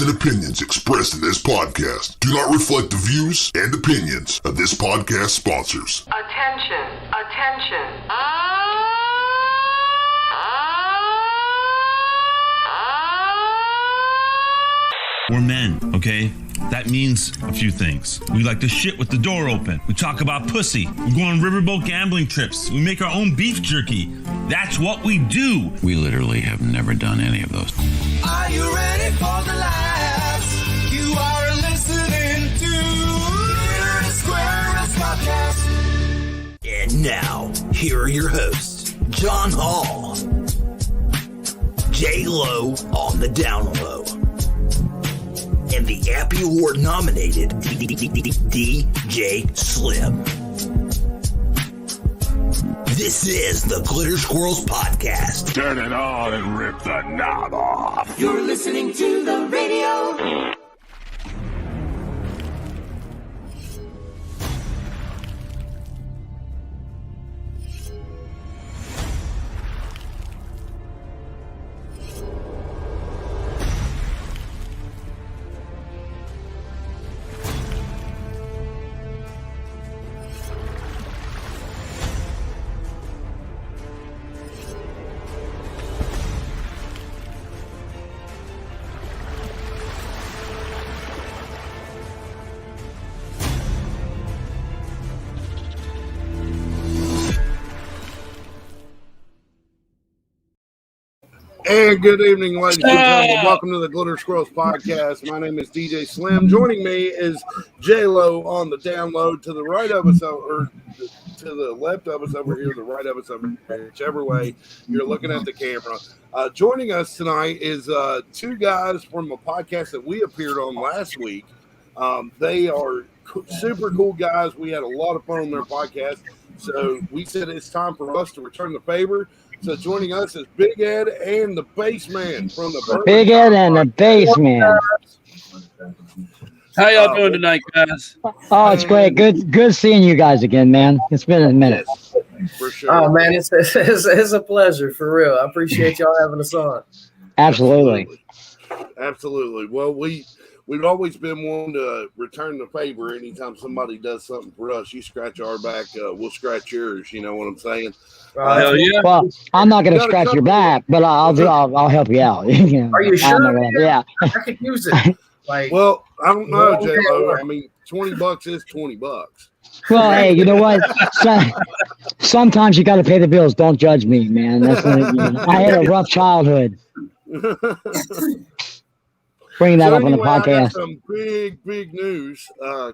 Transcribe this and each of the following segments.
and opinions expressed in this podcast do not reflect the views and opinions of this podcast sponsors. Attention. We're men, okay? That means a few things. We like to shit with the door open. We talk about pussy. We go on riverboat gambling trips. We make our own beef jerky. That's what we do. We literally have never done any of those. Are you ready for the laughs? You are listening to Glitter Squirrels Podcast. And now, here are your hosts, John Hall, J Lo on the down low, and the Appy Award nominated DJ Slim. This is the Glitter Squirrels Podcast. Turn it on and rip the knob off. You're listening to the radio. And good evening, ladies and gentlemen. Welcome to the Glitter Squirrels Podcast. My name is DJ Slim. Joining me is J-Lo on the download. To the right of us, or to the left of us over here, the right of us over here, whichever way you're looking at the camera. Joining us tonight is two guys from a podcast that we appeared on last week. They are super cool guys. We had a lot of fun on their podcast. So we said it's time for us to return the favor. So joining us is Big Ed and the Bassman from the Bourbon Big Ed and the Bassman. How y'all doing tonight, guys? Oh, it's great. Good seeing you guys again, man. It's been a minute. For sure. Oh man, it's a pleasure for real. I appreciate y'all having us on. Absolutely. Well, we've always been one to return the favor. Anytime somebody does something for us, you scratch our back, we'll scratch yours. You know what I'm saying? Hell yeah. Well, I'm not going to scratch your back, but I'll help you out. Are you sure? Yeah. I could use it. Well, I don't know, J-Lo. I mean, $20 is $20. Well, hey, you know what? Sometimes you got to pay the bills. Don't judge me, man. I had a rough childhood. Bringing that up on the podcast. I got some big news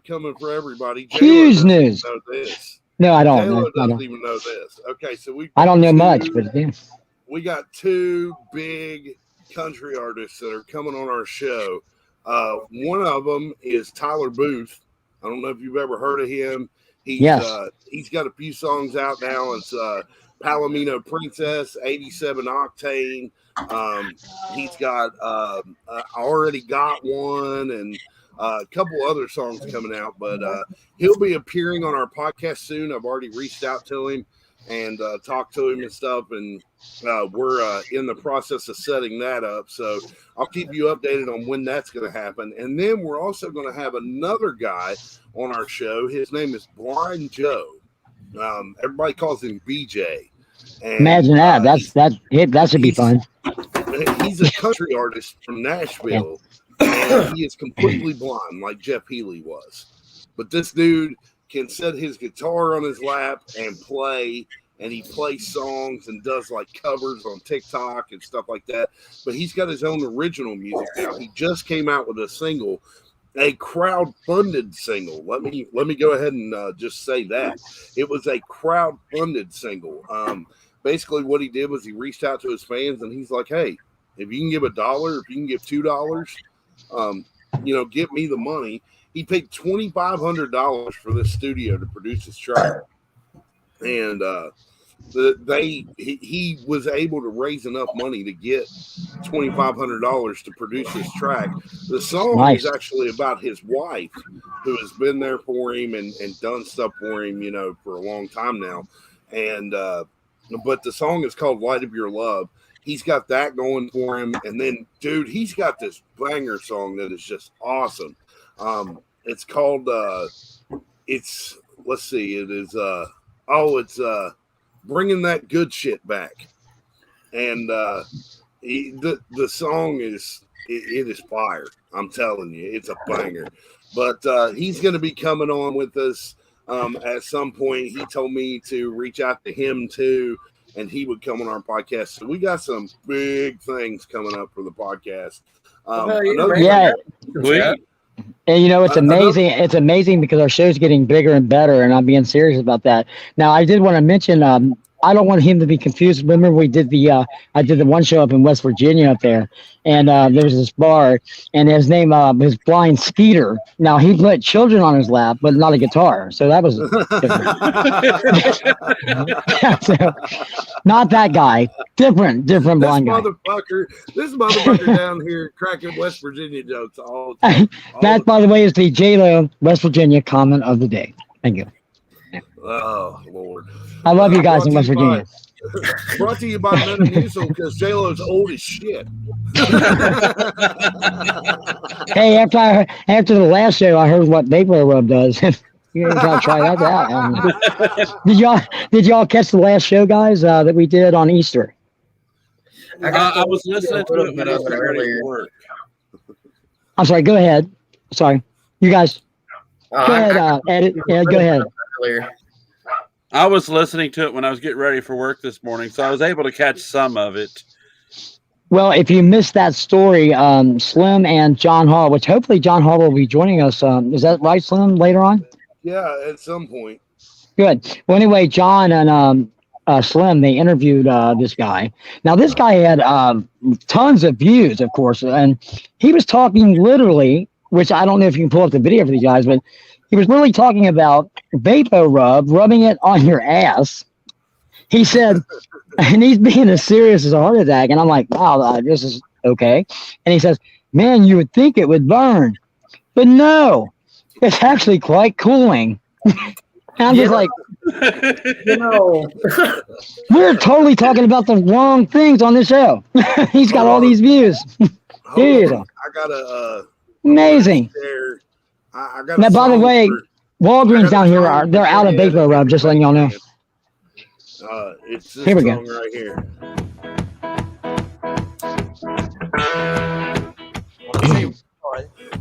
coming for everybody. Huge news. Know this. No, I don't. Taylor doesn't even know this. Okay, so I don't know much, but yeah. We got two big country artists that are coming on our show. One of them is Tyler Booth. I don't know if you've ever heard of him. He's got a few songs out now. It's Palomino Princess, 87 Octane. He's got I Already Got One, and a couple other songs coming out, but he'll be appearing on our podcast soon. I've already reached out to him and talked to him and stuff, and we're in the process of setting that up. So I'll keep you updated on when that's going to happen. And then we're also going to have another guy on our show. His name is Blind Joe. Everybody calls him BJ. And, imagine that. That should be fun. He's a country artist from Nashville. And he is completely blind, like Jeff Healey was. But this dude can set his guitar on his lap and play, and he plays songs and does like covers on TikTok and stuff like that. But he's got his own original music now. He just came out with a single, a crowd-funded single. Let me go ahead and just say that. It was a crowd-funded single. Basically what he did was he reached out to his fans, and he's like, hey, if you can give $1, if you can give $2, get me the money. He paid $2,500 for this studio to produce his track, and he was able to raise enough money to get $2,500 to produce his track. The song is actually about his wife, who has been there for him and done stuff for him, for a long time now. And but the song is called "Light of Your Love." he's got that going for him. And then, dude, he's got this banger song that is just awesome. It's called it's Bringing That Good Shit Back. And the song is fire. I'm telling you, it's a banger. But he's going to be coming on with us at some point. He told me to reach out to him too, and he would come on our podcast. So we got some big things coming up for the podcast. And it's amazing. It's amazing because our show's getting bigger and better, and I'm being serious about that. Now, I did want to mention, I don't want him to be confused. Remember, we did I did the one show up in West Virginia up there, and there was this bar, and his name was Blind Skeeter. Now, he put children on his lap, but not a guitar, so that was different. So, not that guy. Different blind guy. This motherfucker down here cracking West Virginia jokes all the time. That, by the way, is the J-Lo West Virginia comment of the day. Thank you. Oh, Lord. I love you guys in West Virginia. Brought to you by Metamucil because J-Lo's old as shit. Hey, after the last show, I heard what Vapor Rub does. You gotta try that out. Did y'all catch the last show, guys, that we did on Easter? I was listening to it, but I was ready for work. I'm sorry. Go ahead. Sorry, you guys. Go ahead. Edit. Yeah, go ahead. I was listening to it when I was getting ready for work this morning, so I was able to catch some of it. Well, if you missed that story, Slim and John Hall, which hopefully John Hall will be joining us. Is that right, Slim, later on? Yeah, at some point. Good. Well, anyway, John and Slim, they interviewed this guy. Now, this guy had tons of views, of course, and he was talking literally, which I don't know if you can pull up the video for these guys, but he was really talking about Vapor Rub, rubbing it on your ass. He said, and he's being as serious as a heart attack. And I'm like, wow, this is okay. And he says, man, you would think it would burn. But no, it's actually quite cooling. And I'm just like, we're totally talking about the wrong things on this show. He's got all these views. Dude. I got a amazing. Now, by the way, Walgreens down here they're out of Vapor Rub, just letting y'all know. It's this here we go. song right here.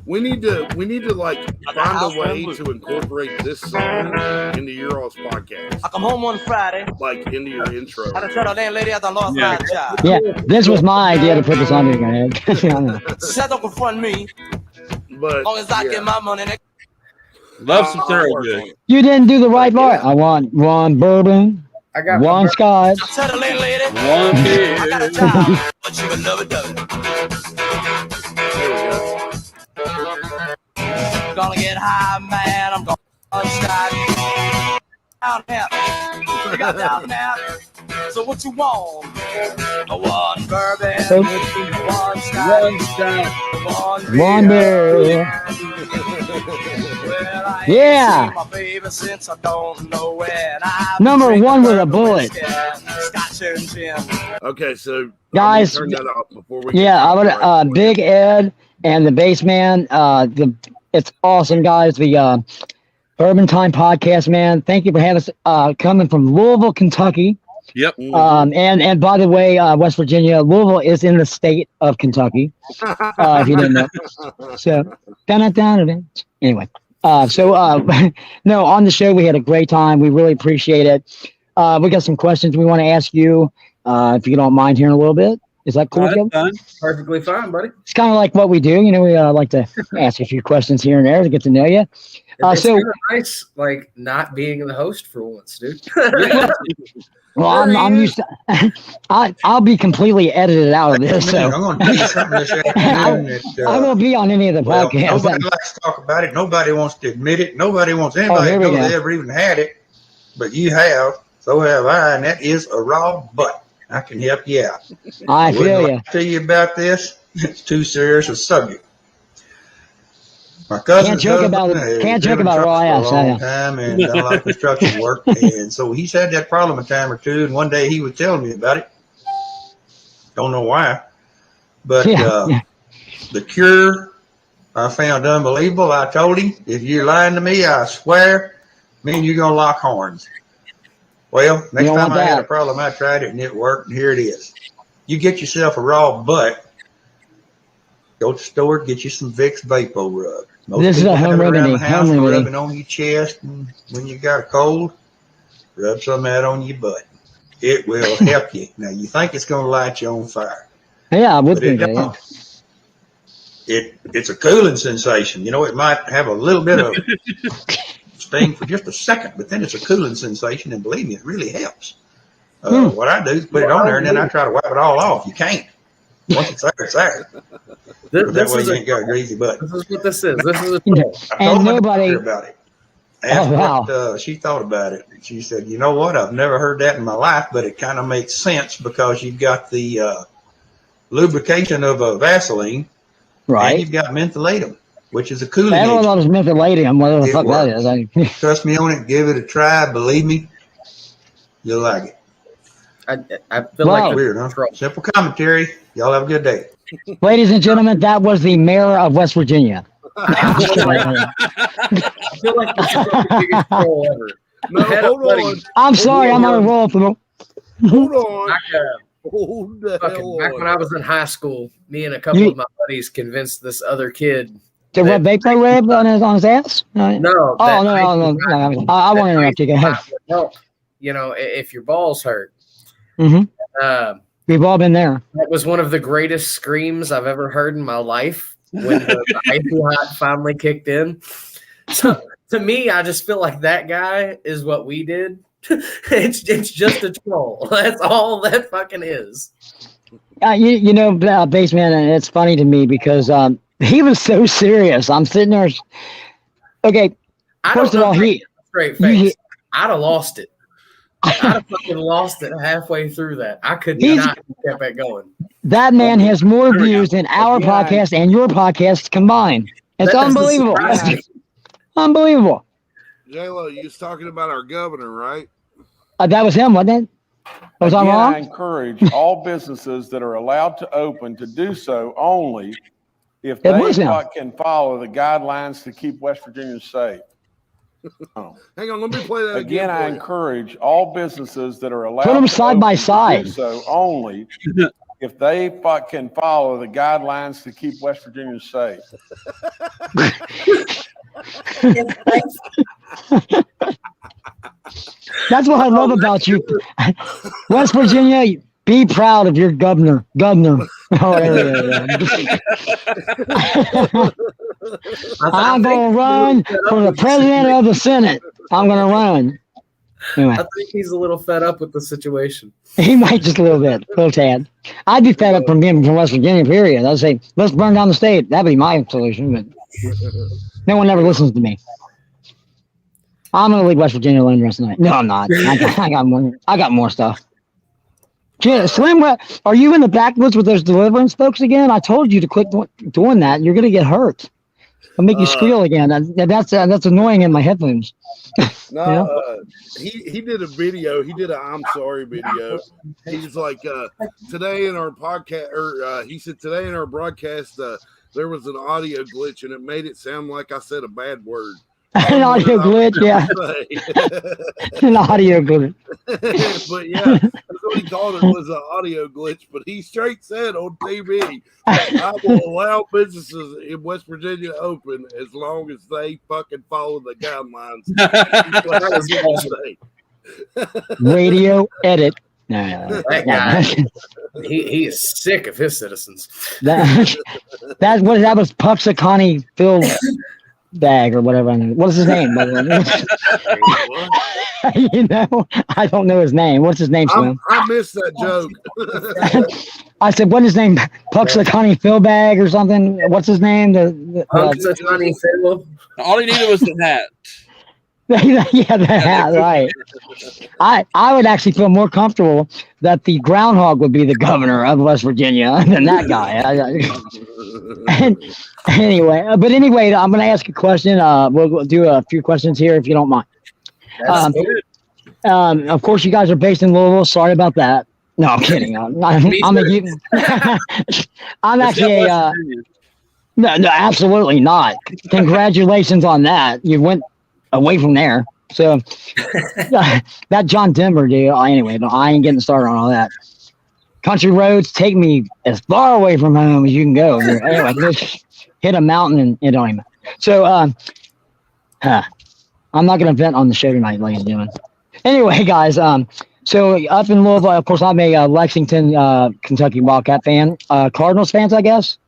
We need to like find a way to incorporate this song into your all's podcast. I come home on Friday. Like into your intro. I tell that damn lady I done lost my job. Yeah, this was my idea to put this on there. Shut up, confront me. But as long as I get my money. Love some Thorogood. You didn't do the right part. I want one bourbon. I got one scotch. Tell the lady. One beer. I got a job, but you would love it, does Gonna get high, man. I'm gonna start down now. So what you want? One bourbon, one scotch, one beer. Yeah. Number one with a bullet. Okay, so guys, turn that off before we I would Big Ed and the Bassman. It's awesome, guys. The Bourbon Time Podcast, man. Thank you for having us coming from Louisville, Kentucky. Yep. And by the way, West Virginia, Louisville is in the state of Kentucky. If you didn't know. So, anyway. No, on the show we had a great time. We really appreciate it. We got some questions we want to ask you, if you don't mind hearing a little bit. Is that cool with you? Perfectly fine, buddy. It's kind of like what we do. We like to ask a few questions here and there to get to know you. It's kind of nice, like not being the host for once, dude. Well, I'm used to. I'll be completely edited out of this. So I'm going to tell you something this afternoon. I won't be on any of the podcasts. Nobody likes to talk about it. Nobody wants to admit it. Nobody wants anybody to know they ever even had it. But you have. So have I, and that is a raw butt. I can help you out. I feel you. Tell you about this. It's too serious a subject. My cousin can't joke about raw ass. For a long time and done a lot of construction work, and so he's had that problem a time or two. And one day he was telling me about it. Don't know why. But the cure I found unbelievable. I told him, if you're lying to me, I swear, me and you're going to lock horns. Well, next time I had a problem, I tried it and it worked, and here it is. You get yourself a raw butt, go to the store, get you some Vicks Vapo Rub. This is a home remedy. Rubbing on your chest, and when you got a cold, rub some of that on your butt. It will help you. Now, you think it's going to light you on fire. Yeah, I would think that. It's a cooling sensation. You know, it might have a little bit of sting for just a second, but then it's a cooling sensation, and believe me, it really helps. What I do is put it on there, and then I try to wipe it all off. You can't. Once it's there, it's there. That way you ain't got a greasy butt. This is what this is. This is a tool. I told my daughter about it. Asked what she thought about it. She said, you know what? I've never heard that in my life, but it kind of makes sense because you've got the lubrication of a Vaseline, right? And you've got mentholatum, which is a cooling agent. I don't know what mentholatum, whatever the fuck works. that is. Trust me on it. Give it a try. Believe me, you'll like it. I feel like weird, huh? Simple commentary. Y'all have a good day. Ladies and gentlemen, that was the mayor of West Virginia. I feel like this is the biggest troll ever. No, hold on. I'm sorry, I'm on a roll. Hold on. Back when I was in high school, me and a couple of my buddies convinced this other kid to rub Vapo Rub on his ass? No. No. I want to interrupt you. Go ahead. You know, if your balls hurt. Mm-hmm. We've all been there. That was one of the greatest screams I've ever heard in my life when the icy hot finally kicked in. So to me, I just feel like that guy is what we did. It's just a troll. That's all that fucking is. You know, Baseman, and it's funny to me because he was so serious. I'm sitting there. Okay, first of all, straight face. I'd have lost it. I'd have fucking lost it halfway through that. I could not have kept it going. That man has more views than our podcast and your podcast combined. It's unbelievable. Unbelievable. J-Lo, you was talking about our governor, right? That was him, wasn't it? Was I wrong? I encourage all businesses that are allowed to open to do so only if they can follow the guidelines to keep West Virginia safe. Hang on, let me play that again. I encourage all businesses that are allowed put them side by side. To do so only if they can follow the guidelines to keep West Virginia safe. That's what I love about you, West Virginia. Be proud of your governor. I'm going to run for the president of the Senate. I'm going to run. Anyway. I think he's a little fed up with the situation. He might just a little bit, a little tad. I'd be fed up from being from West Virginia, period. I'd say, let's burn down the state. That'd be my solution, but no one ever listens to me. I'm going to leave West Virginia alone the rest of the night. No, I'm not. I got more stuff. Slim, are you in the backwoods with those deliverance folks again? I told you to quit doing that. You're going to get hurt. I'll make you squeal again. That's annoying in my headphones. No, he did a video. He did a I'm sorry video. He's like, today in our podcast, or he said today in our broadcast, there was an audio glitch and it made it sound like I said a bad word. An audio glitch, yeah. An audio glitch. But yeah, that's what he called it, was an audio glitch. But he straight said on TV, I will allow businesses in West Virginia open as long as they fucking follow the guidelines. Radio edit. No. That guy, he is sick of his citizens. That was Puxacani Phil Bag or whatever. What's his name? By the way? You know, I don't know his name. What's his name, Slim? I missed that joke. I said, what's his name? Puxacani Phil Bag or something? What's his name? Puxacani Phil. All he needed was the hat. Yeah, the hat, right. I would actually feel more comfortable that the groundhog would be the governor of West Virginia than that guy. Anyway, I'm going to ask a question. We'll do a few questions here if you don't mind. Of course, you guys are based in Louisville. Sorry about that. No, I'm kidding. I'm actually no, absolutely not. Congratulations on that. You went away from there. So that John Denver deal. Anyway, I ain't getting started on all that. Country roads take me as far away from home as you can go. Anyway, just hit a mountain and it don't even. So I'm not going to vent on the show tonight, ladies and gentlemen. Anyway, guys, so up in Louisville, of course, I'm a Lexington, Kentucky Wildcat fan. Cardinals fans, I guess?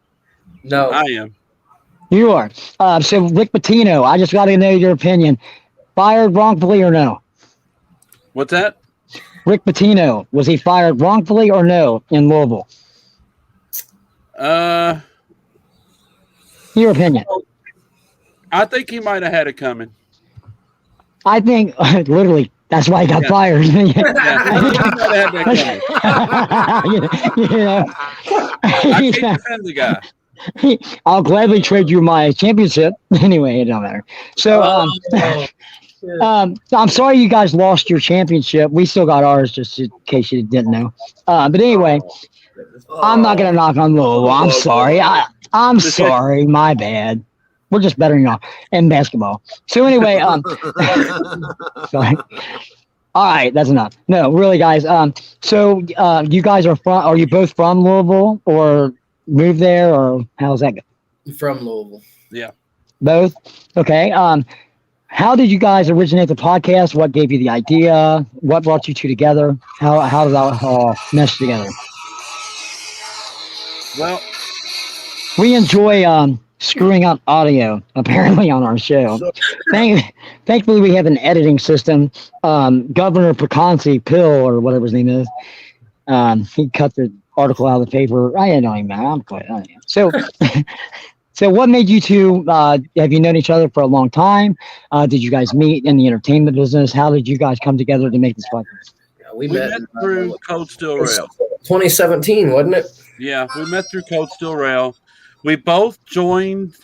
No. I am. You are. So Rick Pitino, I just got to know your opinion. Fired wrongfully or no? What's that? Rick Pitino, was he fired wrongfully or no in Louisville? Your opinion. I think he might have had it coming. I think, literally, that's why he got fired. Yeah, he might have had that coming. I can't defend the guy. I'll gladly trade you my championship. Anyway, it don't matter. So, I'm sorry you guys lost your championship. We still got ours, just in case you didn't know. But anyway, I'm not gonna knock on Louisville. I'm sorry. I'm sorry. My bad. We're just better than y'all in basketball. So anyway, sorry. All right, that's enough. No, really, guys. So you guys are you both from Louisville or moved there, or how's that go? From Louisville. Yeah. Both? Okay. How did you guys originate the podcast? What gave you the idea? What brought you two together? How did that all mesh together? Well, we enjoy screwing up audio apparently on our show. Thankfully, we have an editing system. Governor Picancy Pill or whatever his name is. He cut the article out of the paper. I don't even know. I'm quite. So. So what made you two, have you known each other for a long time? Did you guys meet in the entertainment business? How did you guys come together to make this podcast? Yeah, we met through Cold Steel Rail. 2017, wasn't it? Yeah, we met through Cold Steel Rail. We both joined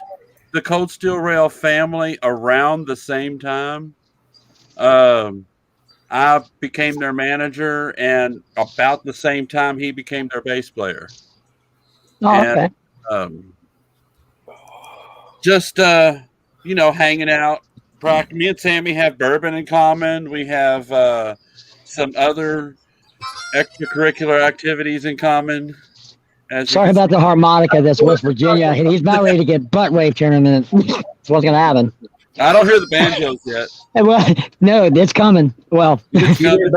the Cold Steel Rail family around the same time. I became their manager, and about the same time he became their bass player. Oh, okay. Just hanging out. Me and Sammy have bourbon in common. We have some other extracurricular activities in common. Sorry about the harmonica. That's West Virginia. He's about ready to get butt raped here in a minute. That's what's going to happen. I don't hear the banjos yet. Well, no, it's coming. Well, it's coming.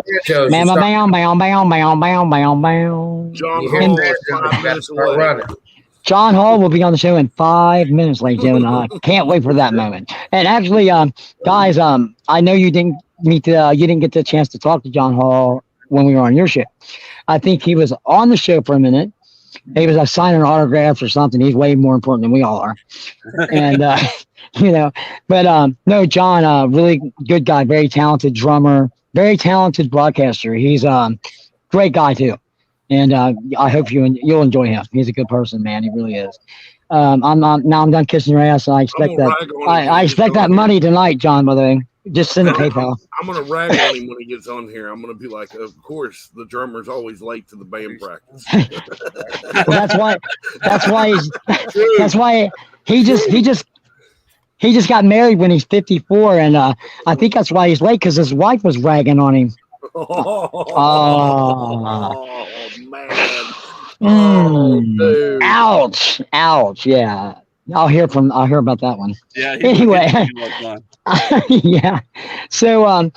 John Hall will be on the show in 5 minutes, ladies and gentlemen. I can't wait for that moment. And actually, guys, I know you didn't get the chance to talk to John Hall when we were on your show. I think he was on the show for a minute. He was signing autographs or something. He's way more important than we all are. And, but no, John, really good guy, very talented drummer, very talented broadcaster. He's a great guy too. And I hope you'll enjoy him. He's a good person, man. He really is. I'm done kissing your ass. I expect I expect that money tonight, John, by the way. Just send a PayPal. I'm going to rag on him when he gets on here. I'm going to be like, of course, the drummer's always late to the band practice. Well, that's why he just got married when he's 54. And I think that's why he's late, because his wife was ragging on him. Oh man! Dude. Ouch! Yeah, I'll hear about that one. Yeah. Anyway, yeah. So on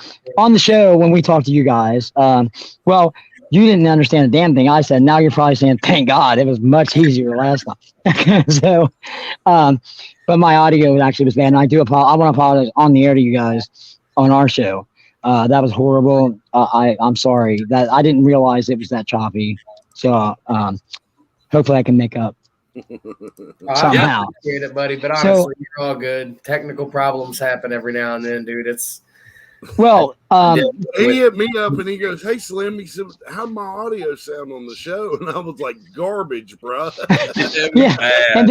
the show when we talked to you guys, well, you didn't understand a damn thing I said. Now you're probably saying, "Thank God, it was much easier last time." So, but my audio actually was bad, and I want to apologize on the air to you guys on our show. That was horrible. I'm sorry that I didn't realize it was that choppy. So hopefully I can make up somehow. I appreciate it, buddy. But honestly, you're all good. Technical problems happen every now and then, dude. Well, he hit me up and he goes, "Hey Slim," he said, "How'd my audio sound on the show?" And I was like, "Garbage, bro." Yeah, and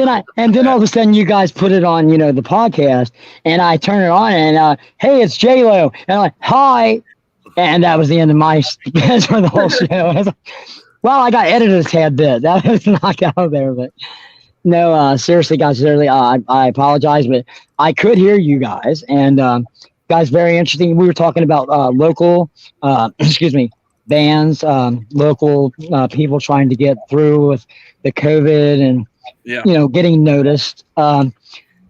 then all of a sudden you guys put it on, the podcast, and I turn it on and hey, it's J-Lo, and I'm like, "Hi," and that was the end of my sketch for the whole show. Well, I got edited a tad bit. That was knocked out of there, but no, seriously, guys, seriously, I apologize, but I could hear you guys, and guys, very interesting. We were talking about local, bands, local people trying to get through with the COVID and getting noticed.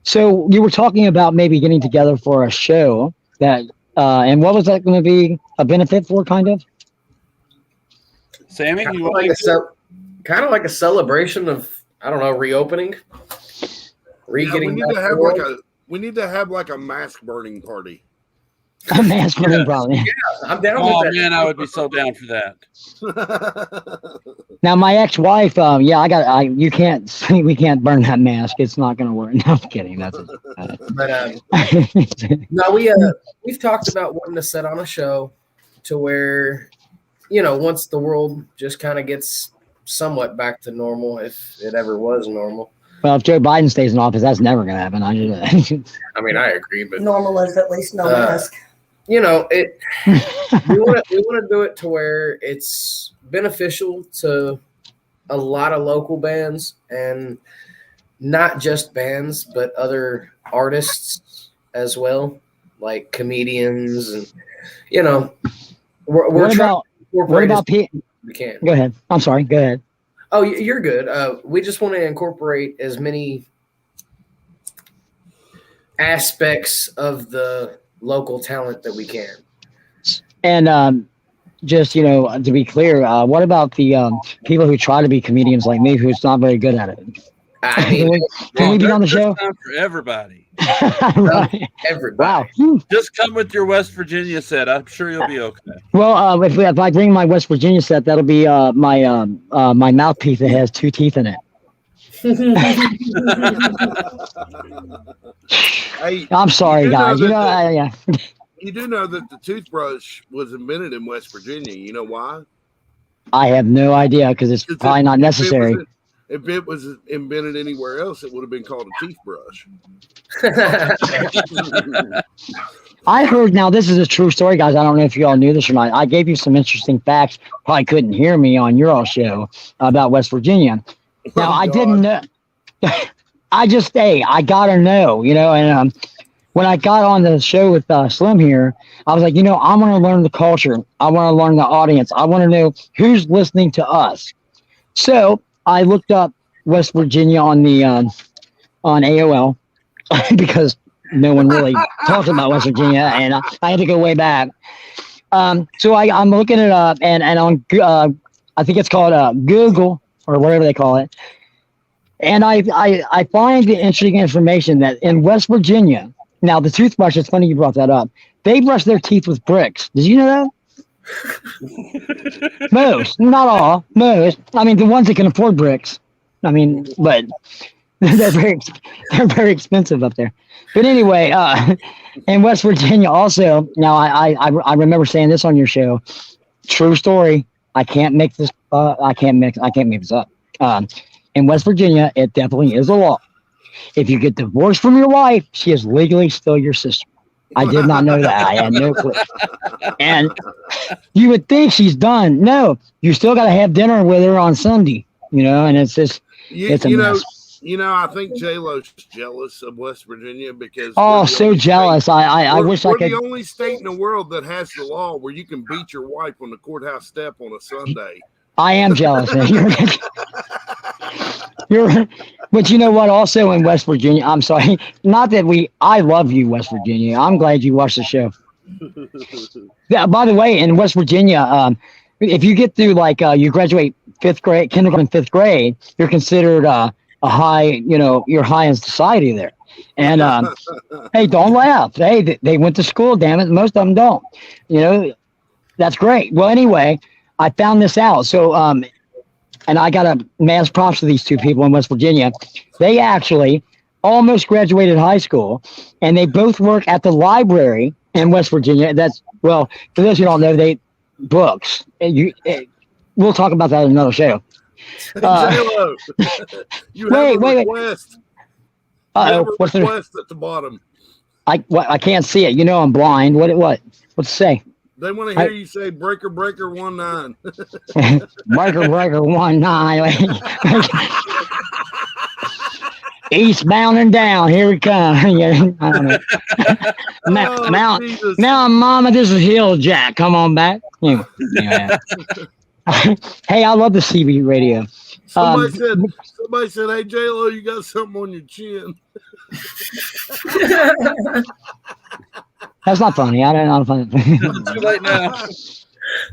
So you were talking about maybe getting together for a show that, and what was that going to be a benefit for, kind of? Sammy, kind of like a celebration of, I don't know, reopening. We need to have like a mask burning party. A mask burning party. Yeah, I'm down with that. Oh man, I would be so down for that. Now my ex-wife, we can't burn that mask. It's not going to work. No, I'm kidding. That's it. But no, we've talked about wanting to set on a show to where, once the world just kind of gets somewhat back to normal, if it ever was normal. Well, if Joe Biden stays in office, that's never going to happen. I mean, I agree, but normal is at least no mask. We want to do it to where it's beneficial to a lot of local bands, and not just bands, but other artists as well, like comedians, and we're trying. What about people? We can. Go ahead. I'm sorry. Go ahead. Oh, you're good. We just want to incorporate as many aspects of the local talent that we can. And just, to be clear, what about the people who try to be comedians like me, who's not very good at it? Can we be on the show? For everybody. Right. Everybody. Wow. Just come with your West Virginia set. I'm sure you'll be okay. Well, if I bring my West Virginia set, that'll be my mouthpiece that has 2 teeth in it. Hey, I'm sorry, guys. You do know that the toothbrush was invented in West Virginia. You know why? I have no idea, because it's probably not necessary. If it was invented anywhere else, it would have been called a teeth brush. I heard, now this is a true story, guys. I don't know if you all knew this or not. I gave you some interesting facts. Probably couldn't hear me on your all show about West Virginia. Now, I didn't know. I got to know, and when I got on the show with Slim here, I was like, I want to learn the culture. I want to learn the audience. I want to know who's listening to us. So I looked up West Virginia on the on AOL because no one really talks about West Virginia, and I had to go way back. So I'm looking it up, and on I think it's called Google or whatever they call it, and I find the interesting information that in West Virginia, now the toothbrush. It's funny you brought that up. They brush their teeth with bricks. Did you know that? Most, not all, most. I mean, the ones that can afford bricks. I mean, but they're very expensive up there. But anyway, in West Virginia also. Now, I remember saying this on your show. True story. I can't make this. I can't make this up. In West Virginia, it definitely is a law. If you get divorced from your wife, she is legally still your sister. I did not know that. I had no clue. And you would think she's done. No, you still got to have dinner with her on Sunday, and it's just, it's a mess. I think J-Lo's jealous of West Virginia because so jealous. I wish I could. We're the only state in the world that has the law where you can beat your wife on the courthouse step on a Sunday. I am jealous. But you know what? Also in West Virginia, I'm sorry. Not that I love you, West Virginia. I'm glad you watched the show. Yeah. By the way, in West Virginia, if you get through you graduate kindergarten, 5th grade, you're considered a high. You're high in society there. And hey, don't laugh. Hey, they went to school. Damn it, most of them don't. That's great. Well, anyway, I found this out. So and I got a mass props to these 2 people in West Virginia. They actually almost graduated high school, and they both work at the library in West Virginia. For those who don't know, books. We'll talk about that in another show. You have a request. What's the request at the bottom? I can't see it. I'm blind. What's it say? They want to hear you say breaker, breaker, 19. Breaker, breaker, 19. Eastbound and down. Here we come. Yeah, I don't know. Mountain Mama, this is Hill Jack. Come on back. Yeah. Hey, I love the CB radio. Somebody said, hey, J-Lo, you got something on your chin. That's not funny. I don't know. Too late now.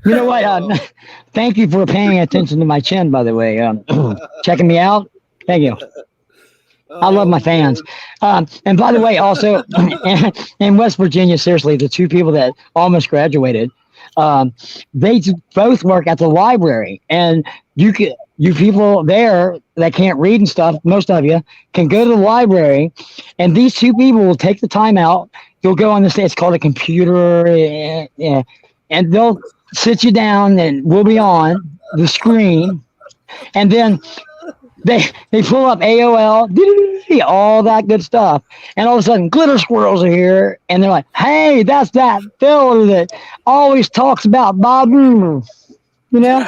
You know what? Thank you for paying attention to my chin, by the way. Checking me out. Thank you. I love my fans. And by the way, also in West Virginia, seriously, the two people that almost graduated, they both work at the library. And you people there that can't read and stuff, most of you can go to the library, and these two people will take the time out. You'll go on this, it's called a computer, and they'll sit you down, and we'll be on the screen, and then they pull up AOL, all that good stuff, and all of a sudden Glitter Squirrels are here, and they're like, hey, that's that fella that always talks about Bob Boomer. You know,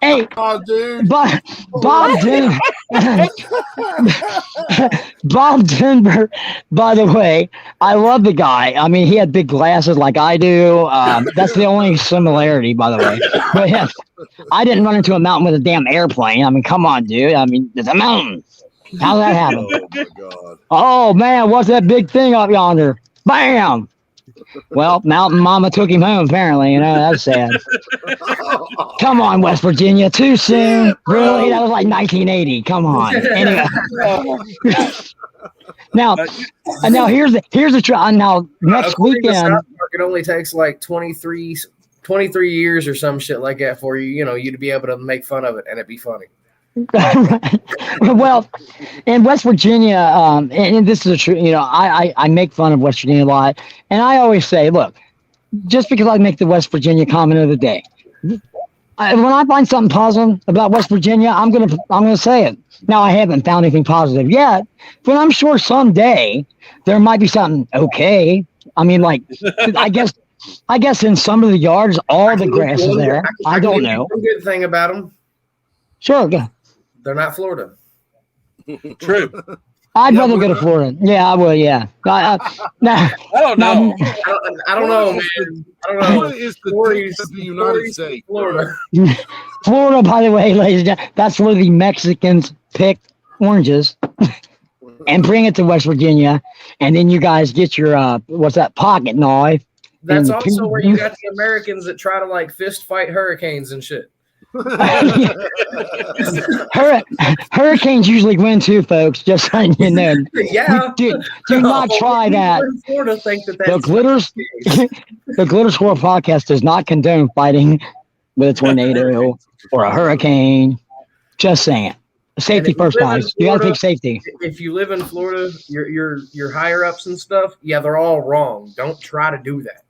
hey, oh, dude. Bob Denver, by the way, I love the guy. I mean, he had big glasses like I do. That's the only similarity, by the way. But yeah, I didn't run into a mountain with a damn airplane. I mean, come on, dude. I mean, there's a mountain. How'd that happen? Oh, my God. Oh, man, what's that big thing up yonder? Bam! Well, Mountain Mama took him home, apparently. You know, that's sad. Come on, West Virginia. Too soon. Really? That was like 1980. Come on. Anyway. Now here's the try. Now, next weekend. It only takes like 23 years or some shit like that for you, you to be able to make fun of it and it'd be funny. Well, in West Virginia, and this is a true, I make fun of West Virginia a lot, and I always say, look, just because I make the West Virginia comment of the day, when I find something positive about West Virginia, I'm gonna say it. Now, I haven't found anything positive yet, but I'm sure someday there might be something okay. I mean, like, I guess in some of the yards, all the grass is there. I don't know. One good thing about them. Sure. They're not Florida. True. I'd rather go to Florida. Yeah, I would. Yeah. I don't know. I don't know, man. I don't know. Florida is the United States. Florida. Florida, by the way, ladies and gentlemen, that's where the Mexicans pick oranges and bring it to West Virginia, and then you guys get your pocket knife. That's also where you got the Americans that try to like fist fight hurricanes and shit. Hurricanes usually win too, folks. Just so you know. Yeah. Do not try that. Florida think that the Glitter Squirrel Podcast does not condone fighting with a tornado or a hurricane. Just saying. Safety first, guys. You got to take safety. If you live in Florida, your higher ups and stuff, yeah, they're all wrong. Don't try to do that.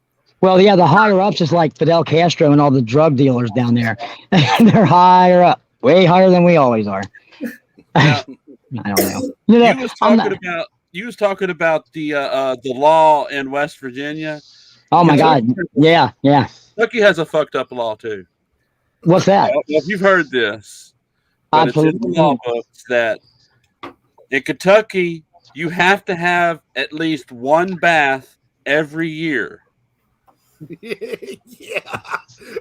Well, yeah, the higher ups is like Fidel Castro and all the drug dealers down there. They're higher up, way higher than we always are. I don't know. You was talking about the law in West Virginia. Oh my God! Yeah. Kentucky has a fucked up law too. What's that? If you've heard this, but it's in the law books that in Kentucky you have to have at least one bath every year. Yeah,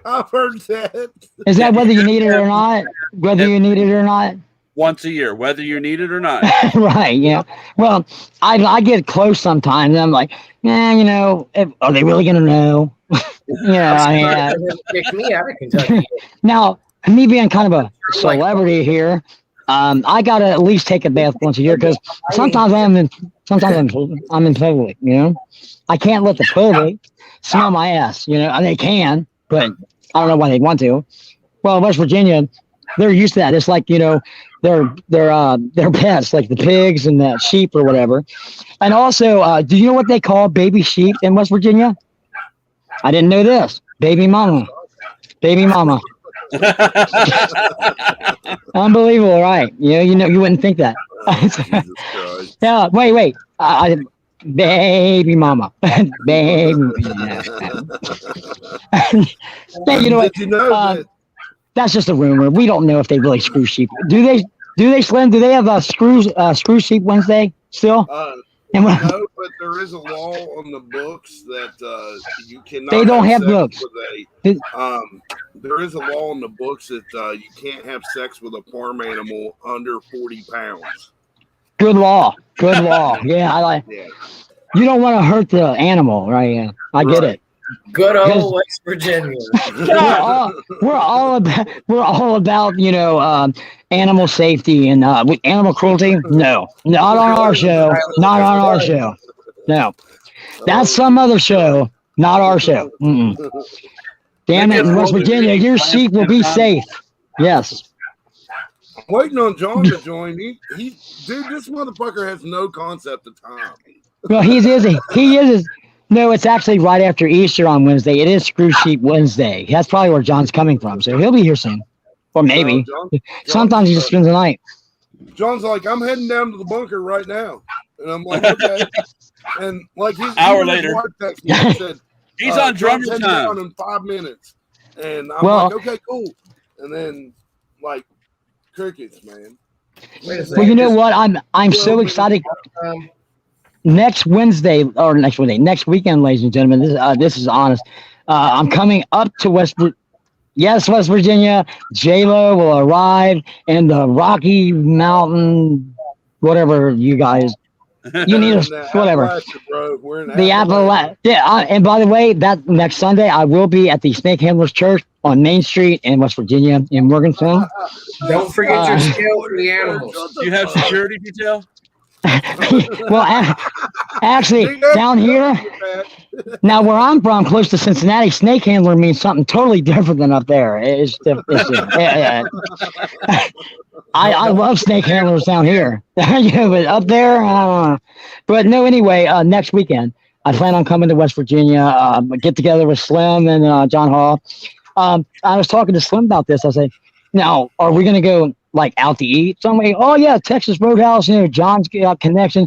I've heard that. Is that whether you need it or not? Whether you need it or not? Once a year, whether you need it or not. Right, yeah. Well, I get close sometimes. I'm like, are they really going to know? Kick me out of Kentucky. Now, me being kind of a celebrity here, I got to at least take a bath once a year because sometimes I'm in public, I can't let the public smell my ass, they can, but I don't know why they'd want to. Well, West Virginia, they're used to that. It's like, they're pets, like the pigs and the sheep or whatever. And also, do you know what they call baby sheep in West Virginia? I didn't know this. Baby mama. Unbelievable, right? You wouldn't think that. Yeah, wait. Baby mama. Baby. Hey, you know what? Did you know that? That's just a rumor. We don't know if they really screw sheep. Do they, Slim? Do they have a screw sheep Wednesday still? No, but there is a law on the books that you cannot. They don't have books. There is a law on the books that you can't have sex with a farm animal under 40 pounds. Good law. Good law. Yeah, I like. Yeah. You don't want to hurt the animal, right? Yeah, I get it. Good old West Virginia. we're all about animal safety and animal cruelty. No, not on our show. Not on our show. No, that's some other show. Not our show. Mm-mm. Damn it, in West Virginia, your sheep will be safe. Yes. I'm waiting on John to join. Dude, this motherfucker has no concept of time. Well, he is. No, it's actually right after Easter on Wednesday. It is Screw Sheep Wednesday. That's probably where John's coming from. So he'll be here soon. Or maybe. Sometimes he just spends the night. John's like, I'm heading down to the bunker right now. And I'm like, okay. And like his hour later, wife texted me and said, he's on drummer time down in 5 minutes. And I'm like, okay, cool. And then like crickets, man. Well, you know what? I'm so excited. Next weekend, ladies and gentlemen. This is honest. I'm coming up to West Virginia. J-Lo will arrive in the Rocky Mountain, whatever you guys. You need whatever. The Appalachia. Yeah, and by the way, that next Sunday I will be at the Snake Handlers Church on Main Street in West Virginia in Morgantown. Don't forget your scale for the animals. Do you have security detail? Well, actually, down here, now where I'm from, close to Cincinnati, snake handler means something totally different than up there. It's yeah. I love snake handlers down here, but up there, but no. Anyway, next weekend, I plan on coming to West Virginia, get together with Slim and John Hall. I was talking to Slim about this. I said, now, are we going to go like out to eat? Somebody, oh yeah, Texas Roadhouse, John's got connection.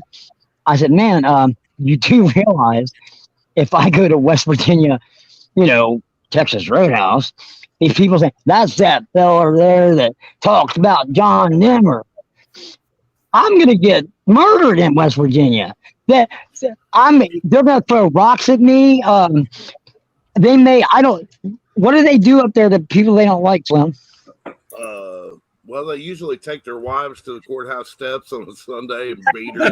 I said, man, you do realize if I go to West Virginia, Texas Roadhouse, these people say, that's that fella there that talks about John Nimmer. I'm going to get murdered in West Virginia. They're going to throw rocks at me. What do they do up there that people they don't like, Slim? Well, they usually take their wives to the courthouse steps on a Sunday and beat her.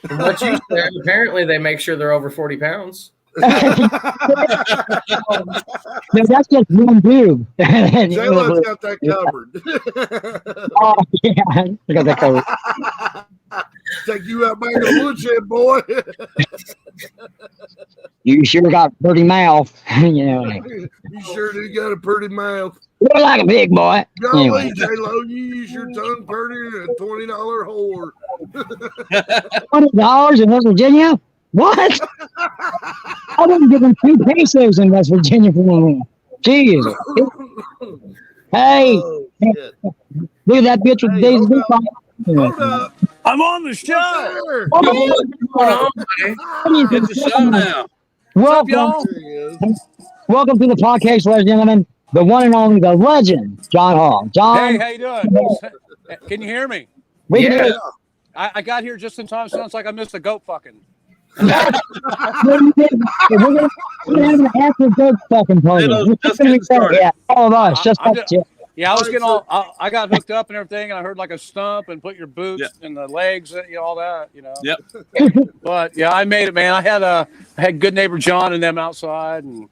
From what you said, apparently they make sure they're over 40 pounds. No, that's just one dude. J-Lo's got that covered. Oh, yeah, I got that covered. Take you out back in the woodshed, boy. You sure got a pretty mouth. You sure do got a pretty mouth. You're like a big boy. Golly, Anyway. J-Lo, you use your tongue pretty than a $20 whore. $20 in West Virginia? What? I wouldn't give them 2 pesos in West Virginia for me. Jeez. Hey, look at that bitch with Daisy Duke. Hold up. I'm on the show. Get the show now. Welcome to the podcast, ladies and gentlemen. The one and only, the legend, John Hall. John. Hey, how you doing? Can you hear me? We can hear you. I got here just in time. Sounds like I missed a goat fucking. We're gonna have an after goat fucking party. Yeah, all of us. Yeah, I was getting I got hooked up and everything, and I heard like a stump and put your boots in the legs, all that, Yep. But yeah, I made it, man. I had good neighbor John and them outside, and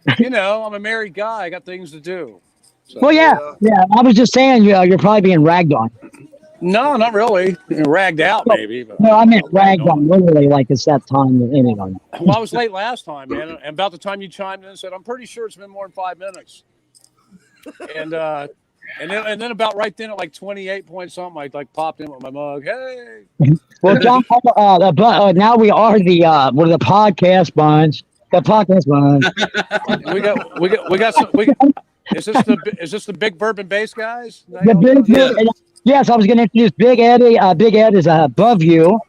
I'm a married guy. I got things to do. So, well, yeah. I was just saying, you're probably being ragged on. No, not really. Ragged out, maybe. But no, I meant ragged on, literally, like it's that time. Anyway. Well, I was late last time, man. And about the time you chimed in and said, I'm pretty sure it's been more than 5 minutes. And then about right then at like 28 point something, I like popped in with my mug. Hey. Well, John, now we are we're the podcast bunch. The podcast bunch. we got some. Is this the big bourbon base guys? Yes, I was going to introduce Big Eddie. Big Ed is above you.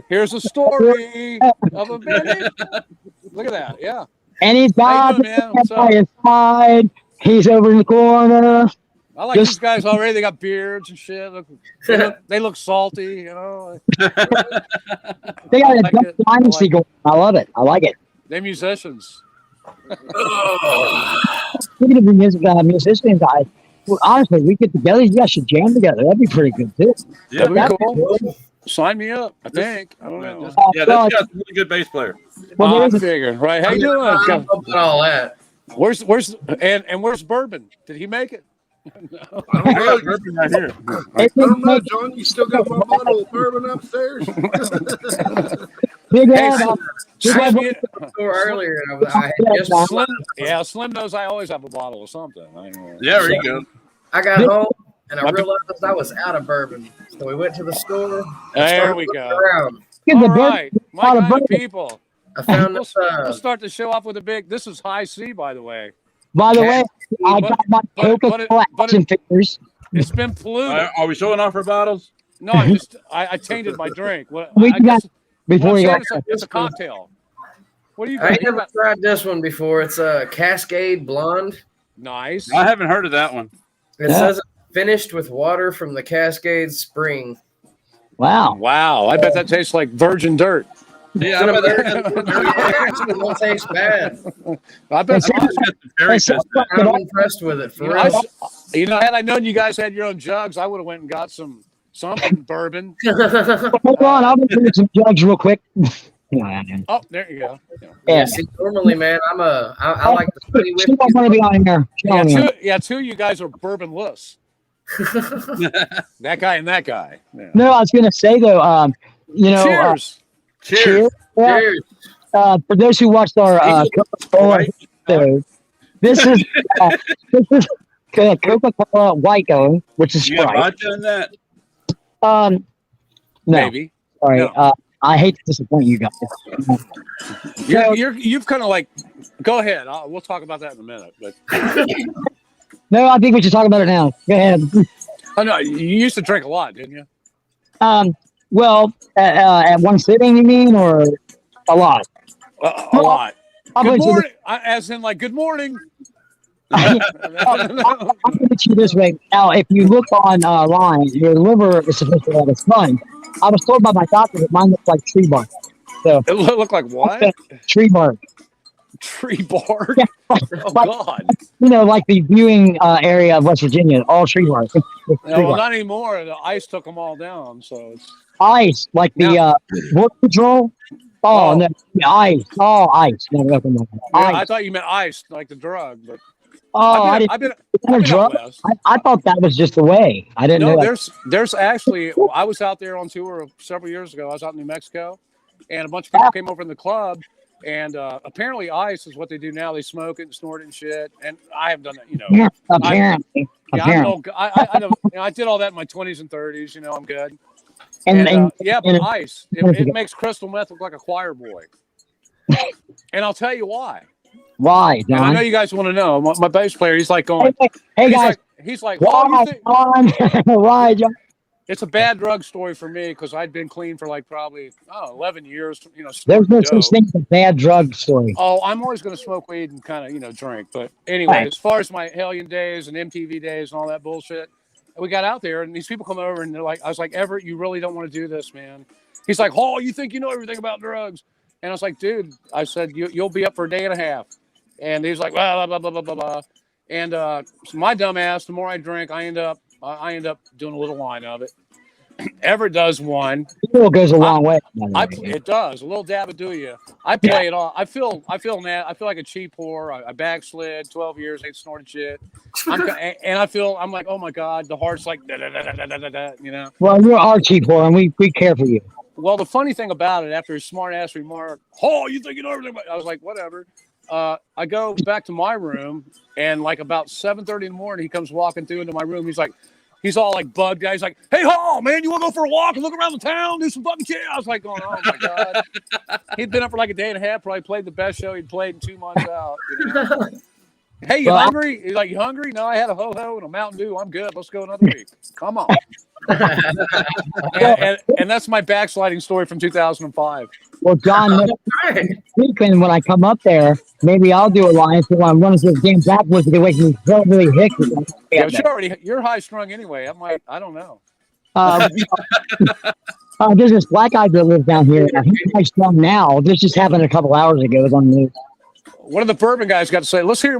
Here's a story of a minute. Look at that. Yeah. And he's by his side. He's over in the corner. I like these guys already. They got beards and shit. They look salty, you know. They got a dynasty going. I love it. I like it. They're musicians. Speaking of musicians, honestly, we get together. You guys should jam together. That'd be pretty good too. Yeah, that'd be cool. Sign me up. I think. I don't know. Yeah, that's got a really good bass player. Well, I'm figuring. Right? How you doing? All that. Where's Bourbon? Did he make it? No. I don't know. Right here. I don't know, John. You still got my bottle of bourbon upstairs? Big earlier. Slim knows I always have a bottle of something. Yeah, there you go. I got home and I realized I was out of bourbon, so we went to the store. There we go. Around. All right, my kind of people. I found this. We'll start the show off with a big. This is High C, by the way. By the way, I got my Coca-Cola action figures. It's been polluted. Are we showing off our bottles? No, I tainted my drink. It's a cocktail. What do you got? I never tried this one before. It's a Cascade Blonde. Nice. I haven't heard of that one. It says it's finished with water from the Cascade Spring. Wow. I bet that tastes like virgin dirt. Yeah, it won't taste bad. I bet I'm impressed with it. For had I known you guys had your own jugs, I would have went and got something bourbon. Hold on, I'll do some jugs real quick. Oh, there you go. Yeah. See, normally, man, I like the sweaty whiskey. Want to be on here. Two of you guys are bourbonless. That guy and that guy. Yeah. No, I was going to say though, Cheers. Cheers. For those who watched our Coca-Cola episode, this is Coca-Cola White Going, which is Sprite. Sprite. You got vodka in that? No. Maybe. Sorry. No. I hate to disappoint you guys. You've kind of like. Go ahead. We'll talk about that in a minute. But no, I think we should talk about it now. Go ahead. Oh no, you used to drink a lot, didn't you? Well, at one sitting, you mean, or a lot? A lot. Good morning. As in, like, good morning. I'll put it to you this way. Now, if you look online, your liver is supposed to have a fun. I was told by my doctor that mine looked like tree bark. So it looked like what? Tree bark. Tree bark? Yeah, God. Like the viewing area of West Virginia, all tree bark. Well, not anymore. The ice took them all down. So it's ice, like the Border Patrol. Oh, no, ice. Oh, ice. No. I thought you meant ice, like the drug. But I've been drug. I thought that was just the way. I didn't know. There's actually. I was out there on tour several years ago. I was out in New Mexico, and a bunch of people came over in the club. And apparently, ice is what they do now. They smoke it and snort it and shit. And I have done that, Yeah, apparently. I did all that in my 20s and 30s. I'm good. But ice, it makes crystal meth look like a choir boy. And I'll tell you why. Why, John? And I know you guys want to know. My bass player, he's like going. Hey guys. He's like, why, why, John? It's a bad drug story for me because I'd been clean for like probably 11 years. There's no such thing as a bad drug story. Oh, I'm always going to smoke weed and kind of drink. But anyway, As far as my Hellion days and MTV days and all that bullshit, we got out there and these people come over and they're like, I was like, Everett, you really don't want to do this, man. He's like, oh, you think you know everything about drugs? And I was like, dude, I said, you'll be up for a day and a half. And he's like, blah, blah, blah, blah, blah, blah. And so my dumb ass, the more I drink, I end up doing a little line of it. Everett does one. It goes a long way. It does. A little dab would do you. I play it all. I feel mad. I feel like a cheap whore. I backslid 12 years, ain't snorted shit. I'm like, oh my God, the heart's like, da, da, da, da, da, da, Well, you're our cheap whore, and we care for you. Well, the funny thing about it, after his smart ass remark, oh, you think you know everything? I was like, whatever. I go back to my room, and like about 7:30 in the morning, he comes walking through into my room. He's all like bugged out. He's like, hey, Hall, man, you want to go for a walk and look around the town, do some fucking shit? I was like, oh my God. He'd been up for like a day and a half, probably played the best show he'd played in 2 months out. Hey, you hungry? He's like, you hungry? No, I had a ho-ho and a Mountain Dew. I'm good. Let's go another week. Come on. and that's my backsliding story from 2005. Well, John, next week when I come up there, maybe I'll do a line. So I'm running this game backwards to make me really hickey. Yeah, you're high strung anyway. I don't know. There's this black guy that lives down here. He's high strung now. This just happened a couple hours ago. It was on the news. One of the bourbon guys got to say, let's hear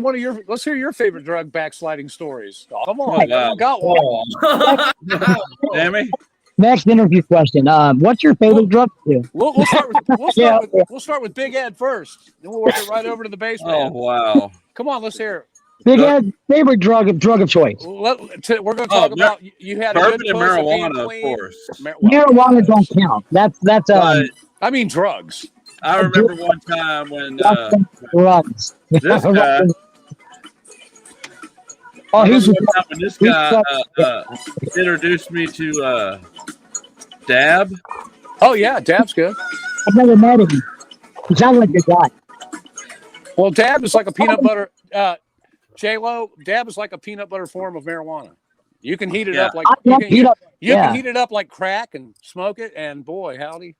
your favorite drug backsliding stories. Oh, come on, I got one. Sammy? Next interview question. What's your favorite drug to do? We'll start with Big Ed first. Then we'll work it right over to the basement. Oh wow! Come on, let's hear it. Big Ed, favorite drug of choice. We're going to talk about you had bourbon a good and marijuana, of course. Marijuana don't count. That's I mean drugs. I remember one time when drugs. This guy. This guy introduced me to Dab. Oh yeah, Dab's good. I've never met him. He sounds like a good guy. Well, Dab is like a peanut butter. J-Lo, Dab is like a peanut butter form of marijuana. You can heat it up like you can heat it up like crack and smoke it, and boy, howdy,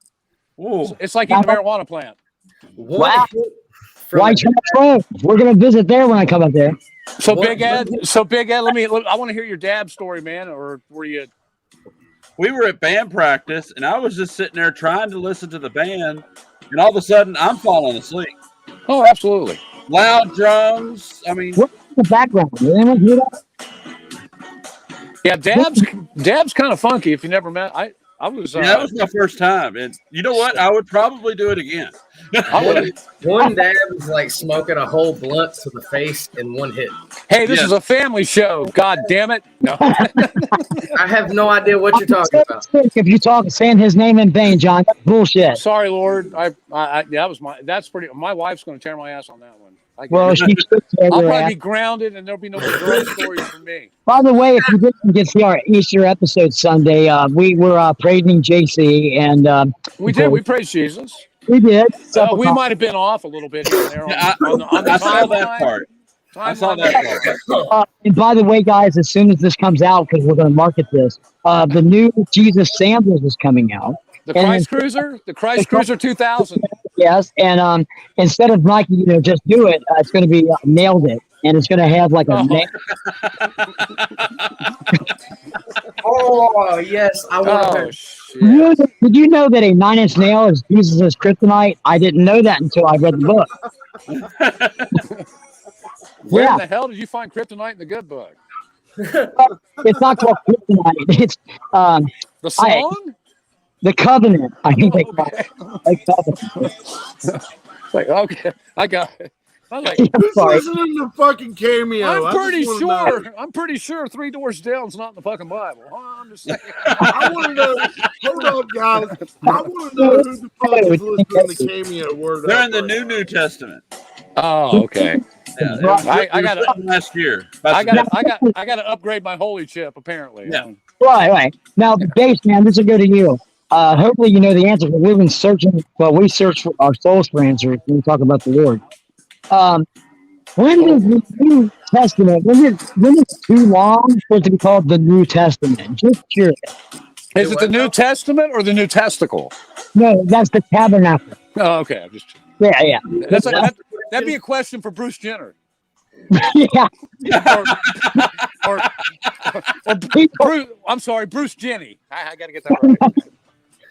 it's like eating a marijuana plant. Wow. Why we're gonna visit there when I come up there. So Big Ed, I want to hear your Dab story, man. Or were you? We were at band practice, and I was just sitting there trying to listen to the band, and all of a sudden, I'm falling asleep. Oh, absolutely. Loud drums. I mean, what's the background? Anyone hear that? Yeah, Dab's kind of funky. If you never met, I was. That was my first time, and you know what? I would probably do it again. One Dab is like smoking a whole blunt to the face in one hit. Hey, this is a family show. God damn it! No, I have no idea what you're talking about. If you talk saying his name in vain, John, that's bullshit. Sorry, Lord. My wife's going to tear my ass on that one. Well, I'll probably be grounded, and there'll be no more drug stories from me. By the way, if you didn't get to see our Easter episode Sunday, we were praising JC, and we did. We praised Jesus. We did. We might have been off a little bit here and there. I saw that part. I saw that part. And by the way, guys, as soon as this comes out, because we're going to market this, the new Jesus Sandals is coming out. The Christ Cruiser 2000. Yes, and instead of Nike, just do it, it's going to be nailed it, and it's going to have like a. Oh yes, I want to. Did you know that a 9-inch nail is Jesus' kryptonite? I didn't know that until I read the book. Where the hell did you find kryptonite in the good book? It's not called kryptonite. It's the song. The Covenant. I think they call it. The Covenant. Okay, I got it. I'm like, who's listening to fucking Cameo? I'm pretty sure 3 Doors Down's not in the fucking Bible. I'm just saying. I want to know. Hold on, guys. I want to know who the fuck is listening to Cameo. Word. They're in the New Testament. Oh, okay. Yeah, I got it last year. I got to upgrade my holy chip. Apparently. Yeah. Right. Now, Dave, man, this will go to you. Hopefully, you know the answer. But we've been searching. Well, we search for our souls for answers when we talk about the Lord. When does the New Testament? When is too long for it to be called the New Testament? Just curious. Is it the New Testament or the New Testicle? No, that's the tabernacle. Oh, okay. Yeah. That'd be a question for Bruce Jenner. Yeah. or Bruce, I'm sorry, Bruce Jenny. I got to get that right.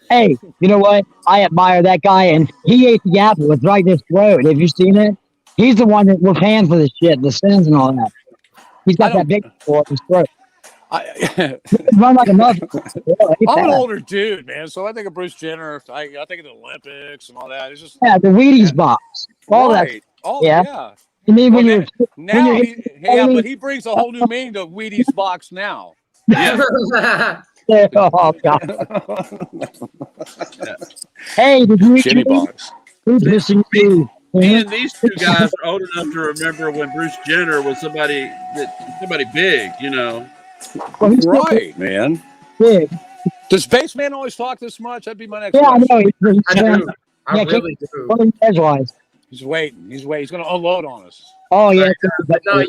Hey, you know what? I admire that guy, and he ate the apple. It's right in his throat. Have you seen it? He's the one that was hands for the shit, the sins and all that. He's got that big apple in his throat. Run like a mother. I'm an older dude, man, so I think of Bruce Jenner. I think of the Olympics and all that. It's just the Wheaties box. All that. Yeah. And then but he brings a whole new meaning to Wheaties box now. Yeah. Oh God. Hey, did you Shitty box? Who's missing you? Me and these two guys are old enough to remember when Bruce Jenner was somebody big, Well, right, man. Big. Does Spaceman always talk this much? That'd be my next question. I do. I really do. Edgewise. He's waiting. He's going to unload on us. Oh yeah. No,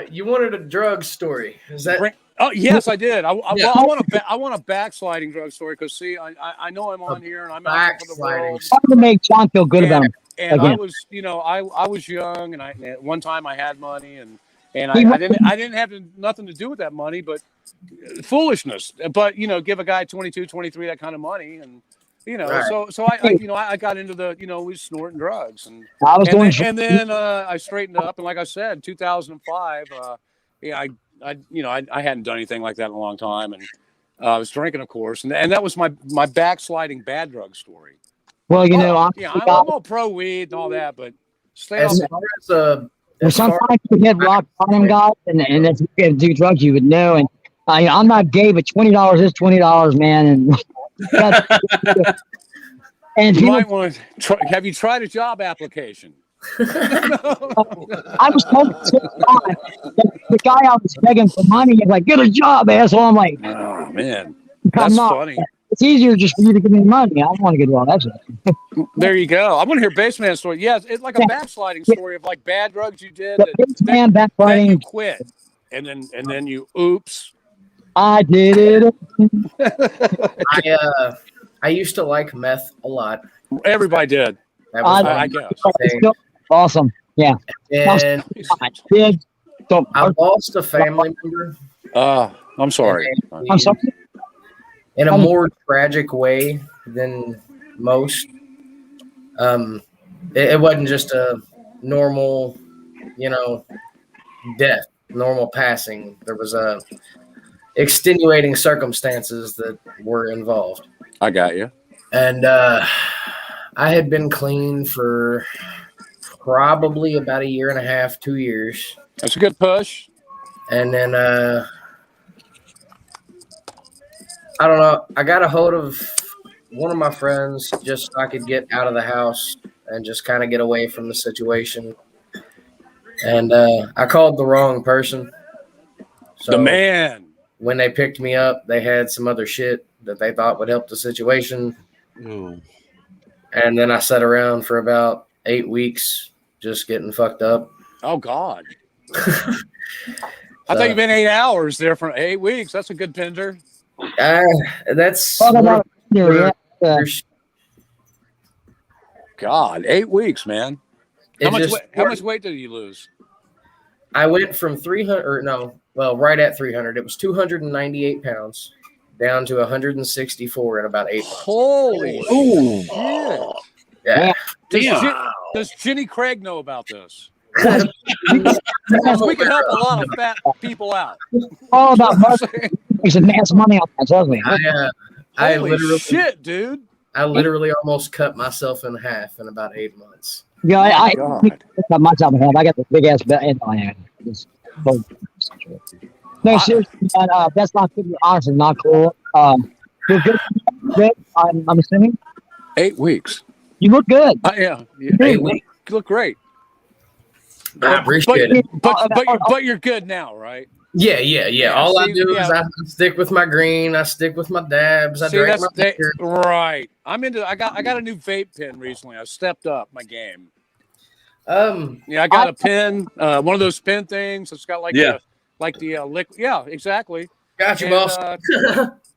you wanted a drug story. Is that? Oh yes, I did. I want a backsliding drug story because see, I know I'm on here and I'm out for the world. I want to make John feel good about him. And again. I was, I was young, and at one time I had money, and I didn't have nothing to do with that money, but foolishness. But give a guy 22, 23 that kind of money, and right. so I got into the we snorting drugs, and then I straightened up, and like I said, 2005, I hadn't done anything like that in a long time, and I was drinking, of course, and that was my backsliding bad drug story. Well, I'm all pro weed and all that, but stay off. Sometimes you get rock bottom guys, and if you can do drugs, you would know. And I'm not gay, but $20 is $20, man. And you might want to try. Have you tried a job application? I was told the guy I was begging for money is like, "Get a job, asshole." I'm like, "Oh man, that's funny." It's easier just for you to give me money. I don't want to get wrong. That's it. There you go. I want to hear Baseman's story. Yeah, it's like a backsliding story of like bad drugs you did. Baseman backsliding. Then you quit, and then you oops. I did it. I used to like meth a lot. Everybody did. That was I guess. Awesome. Yeah. And I lost a family member. I'm sorry. I'm sorry. In a more tragic way than most. It wasn't just a normal, death, normal passing. There was extenuating circumstances that were involved. I got you. And I had been clean for probably about 1.5 years, 2 years. That's a good push. And then I don't know. I got a hold of one of my friends just so I could get out of the house and just kind of get away from the situation. And I called the wrong person. So the man. When they picked me up, they had some other shit that they thought would help the situation. Mm. And then I sat around for about 8 weeks just getting fucked up. Oh, God. I thought you'd been 8 hours there for 8 weeks. That's a good pinder. That's God, 8 weeks, man. How much weight did you lose? I went from 300, right at 300. It was 298 pounds down to 164 in about 8 months. Holy shit. Yeah. Does Jenny Craig know about this? Because we can help a lot of fat people out. All about money. Makes a mass money on that, doesn't he? I Holy literally, shit, dude. I literally almost cut myself in half in about 8 months. Yeah, I cut myself in half. I got the big ass belt in my hand. No, seriously, that's not good. Honestly, not cool. You're good. I'm assuming. 8 weeks. You look good. Yeah. 8 weeks. You look great. I appreciate it. But you're good now, right? Yeah. All I do is I stick with my green. I stick with my dabs. I drink my liquor. Right. I got a new vape pen recently. I stepped up my game. I got a pen. One of those pen things. It's got the liquid. Yeah, exactly. Got you, boss.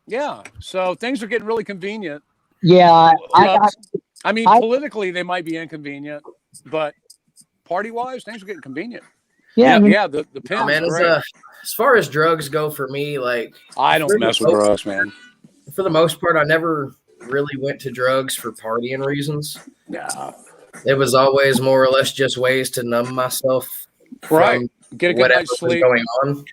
Yeah. So things are getting really convenient. Yeah. Politically they might be inconvenient, but party-wise, things are getting convenient. Yeah. The pen's great. As far as drugs go for me, I don't mess with drugs, man. For the most part, I never really went to drugs for partying reasons. Yeah. It was always more or less just ways to numb myself. Right. Get a good night's sleep. Going on.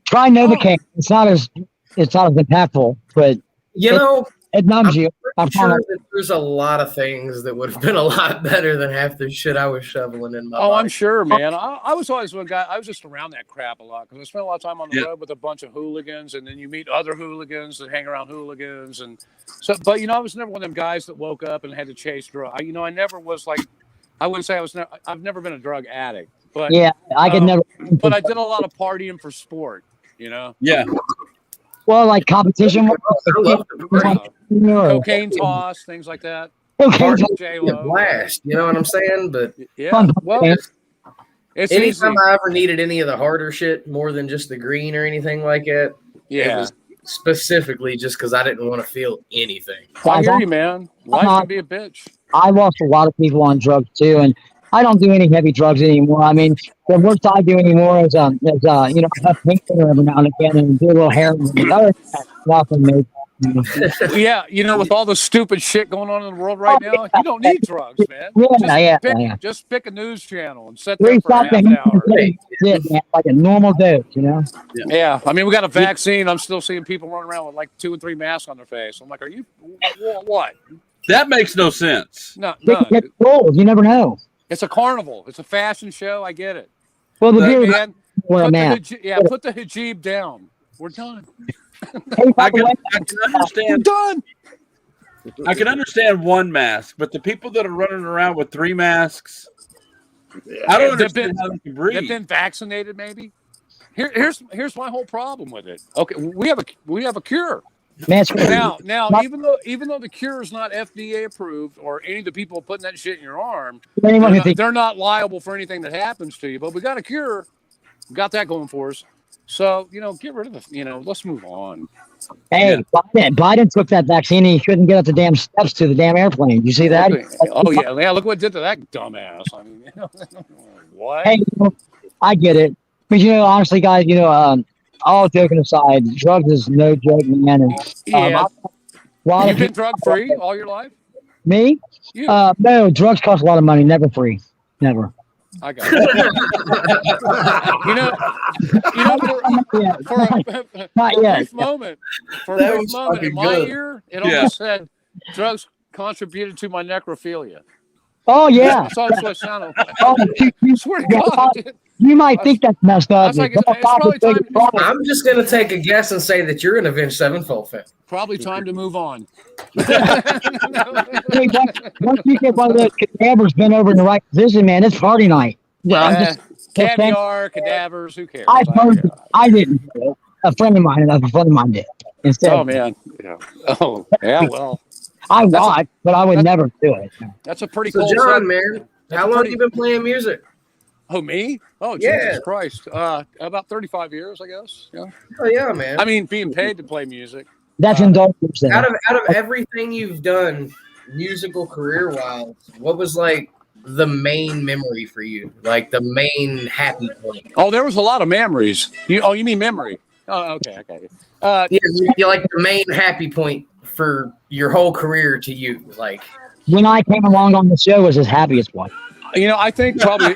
Try Novocaine. It's not as impactful, but it numbs you. I'm sure that there's a lot of things that would have been a lot better than half the shit I was shoveling in my life. I'm sure, man. I was always one guy. I was just around that crap a lot because I spent a lot of time on the road with a bunch of hooligans, and then you meet other hooligans that hang around hooligans, and so. But I was never one of them guys that woke up and had to chase drugs. I never was like. I wouldn't say I was. I've never been a drug addict, but I could never. But I did a lot of partying for sport. Yeah. Well, like competition. Cocaine toss, things like that. Blast, you know what I'm saying? But Anytime I ever needed any of the harder shit more than just the green or anything like that, it was specifically just because I didn't want to feel anything. I hear you, man. Life can be a bitch. I lost a lot of people on drugs too, and I don't do any heavy drugs anymore. I mean, the worst I do anymore is have painkiller every now and again and do a little heroin. Nothing, mate. Yeah, with all the stupid shit going on in the world right now, you don't need drugs, man. Just pick a news channel and sit there for half an hour. Like a normal dose, Yeah, I mean, we got a vaccine. I'm still seeing people running around with like 2 and 3 masks on their face. I'm like, are you what? That makes no sense. No. You never know. It's a carnival. It's a fashion show. I get it. Well, put the hijab down. We're done. I can understand. Done. I can understand one mask, but the people that are running around with 3 masks, I don't understand how they can breathe. They've been vaccinated, maybe. Here's my whole problem with it. Okay, we have a cure. Now, even though the cure is not FDA approved or any of the people putting that shit in your arm, they're not liable for anything that happens to you. But we got a cure. We got that going for us. So, get rid of let's move on. Hey, Biden took that vaccine and he couldn't get up the damn steps to the damn airplane. You see that? Oh, yeah. Look what it did to that dumbass. I mean, what? Hey, I get it. But, honestly, guys, all joking aside, drugs is no joke, man. And, You've been drug-free all your life? Me? No, drugs cost a lot of money. Never free. Never. I got it. For a brief moment in my ear, it almost said drugs contributed to my necrophilia. Oh, yeah. That's what it sounded like. I swear to God, dude. You might think that's messed up. Like, it's probably time I'm just going to take a guess and say that you're an Avenged Sevenfold fan. Probably time to move on. Hey, once you get one of those cadavers bent over in the right position, man, it's party night. Caviar, cadavers, who cares? I didn't do it. A friend of mine did. Instead. Oh, man. Yeah. Oh, yeah, well. I watch, but I would never do it. That's a pretty cool. So, John, man, how long have you been playing music? Oh, me? Oh, Jesus Christ. About 35 years, I guess. Yeah. Oh, yeah, man. I mean, being paid to play music. That's indulgence. Out of everything you've done, musical career-wise, what was, like, the main memory for you? Like, the main happy point? Oh, there was a lot of memories. You mean memory? Oh, okay. You like the main happy point for your whole career to you, like when I came along on the show was his happiest one. I think probably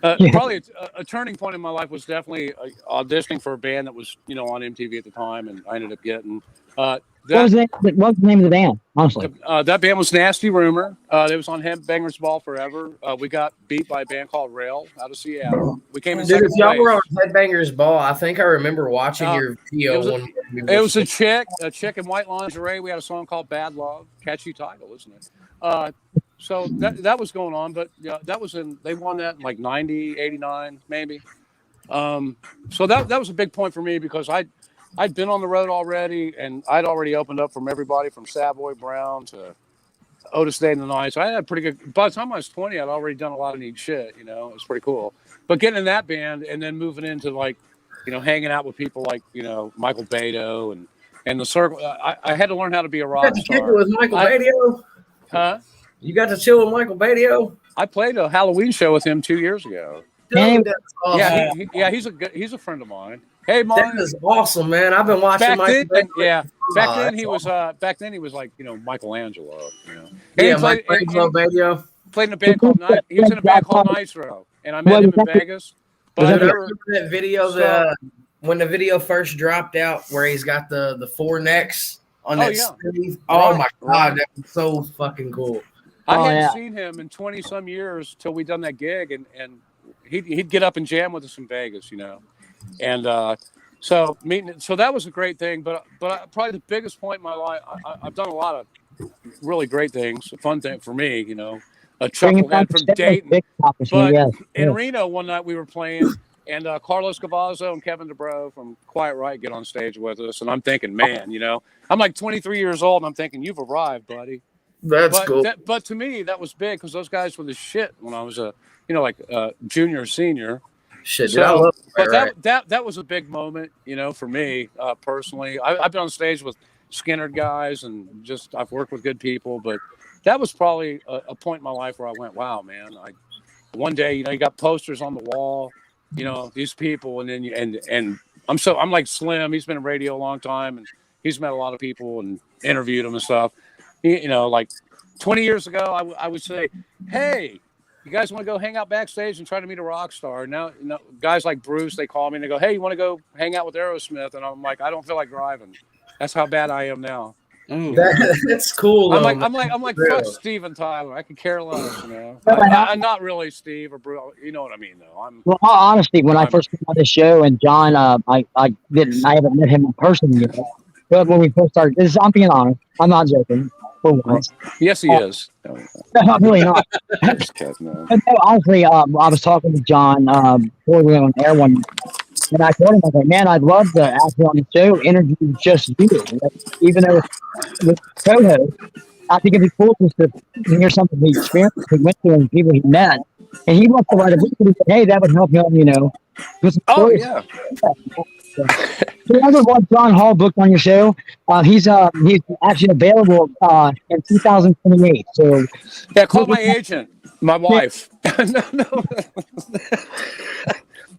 probably a turning point in my life was definitely auditioning for a band that was on MTV at the time, and I ended up getting what was the name of the band? Honestly, that band was Nasty Rumor. It was on Headbangers Ball Forever. We got beat by a band called Rail out of Seattle. We came in second place. If y'all were on Headbangers Ball, I think I remember watching your video. It was a chick in white lingerie. We had a song called Bad Love. Catchy title, isn't it? So that was going on, but they won that in like 90, 89, maybe. So that was a big point for me because I'd been on the road already, and I'd already opened up from everybody from Savoy Brown to Otis Day and the Night. So I had pretty good. By the time I was 20, I'd already done a lot of neat shit. It was pretty cool. But getting in that band and then moving into like, hanging out with people like Michael Beto and the circle. I had to learn how to be a rock star. You got to kick it with Michael Beto? Huh? You got to chill with Michael Beto? I played a Halloween show with him 2 years ago. Dude, that's awesome. Yeah, he's a friend of mine. Hey, Mom. That is awesome, man. I've been watching Michael Beto. Back then he was like Michelangelo. Yeah, Michael Beto. Played in a band called he was in a band called Nitro, and I met him in Vegas. But I remember that video when the video first dropped out, where he's got the 4 necks on that sleeve. Oh my God, that was so fucking cool. I hadn't seen him in 20-some years till we done that gig, and he'd get up and jam with us in Vegas, and so that was a great thing. But probably the biggest point in my life, I've done a lot of really great things, a fun thing for me, a chucklehead from Dayton. But in Reno one night we were playing, and Carlos Cavazzo and Kevin DeBro from Quiet Riot get on stage with us, and I'm thinking, man, I'm like 23 years old, and I'm thinking, you've arrived, buddy. That's cool. But to me, that was big because those guys were the shit when I was junior or senior. Shit, dude, I love that was a big moment, for me personally. I've been on stage with Skinner guys and I've worked with good people, but that was probably a point in my life where I went, wow, man. One day, you got posters on the wall, these people, and then I'm like Slim. He's been in radio a long time, and he's met a lot of people and interviewed them and stuff. Like 20 years ago, I would say, hey, you guys want to go hang out backstage and try to meet a rock star? Now, guys like Bruce, they call me and they go, hey, you want to go hang out with Aerosmith? And I'm like, I don't feel like driving. That's how bad I am now. That's cool. Though, I'm like, fuck Steven Tyler. I could care less. I'm not really Steve or Bruce. You know what I mean, though. Well, honestly, when I first came on the show, and John, I haven't met him in person yet. But when we first started, I'm being honest. I'm not joking. Yes, he is. No, I'm really not. No, honestly, I was talking to John before we went on air one night, and I told him, I was like, man, I'd love to ask you on the show, interview just you. Even though with co-host, I think it'd be cool just to hear something he experienced, he went through, and people he met. And he wants to write a book, and he said, hey, that would help him, with some stories. Yeah. So I ever watched John Hall book on your show? He's actually available in 2028. So yeah, call my agent, my wife. No.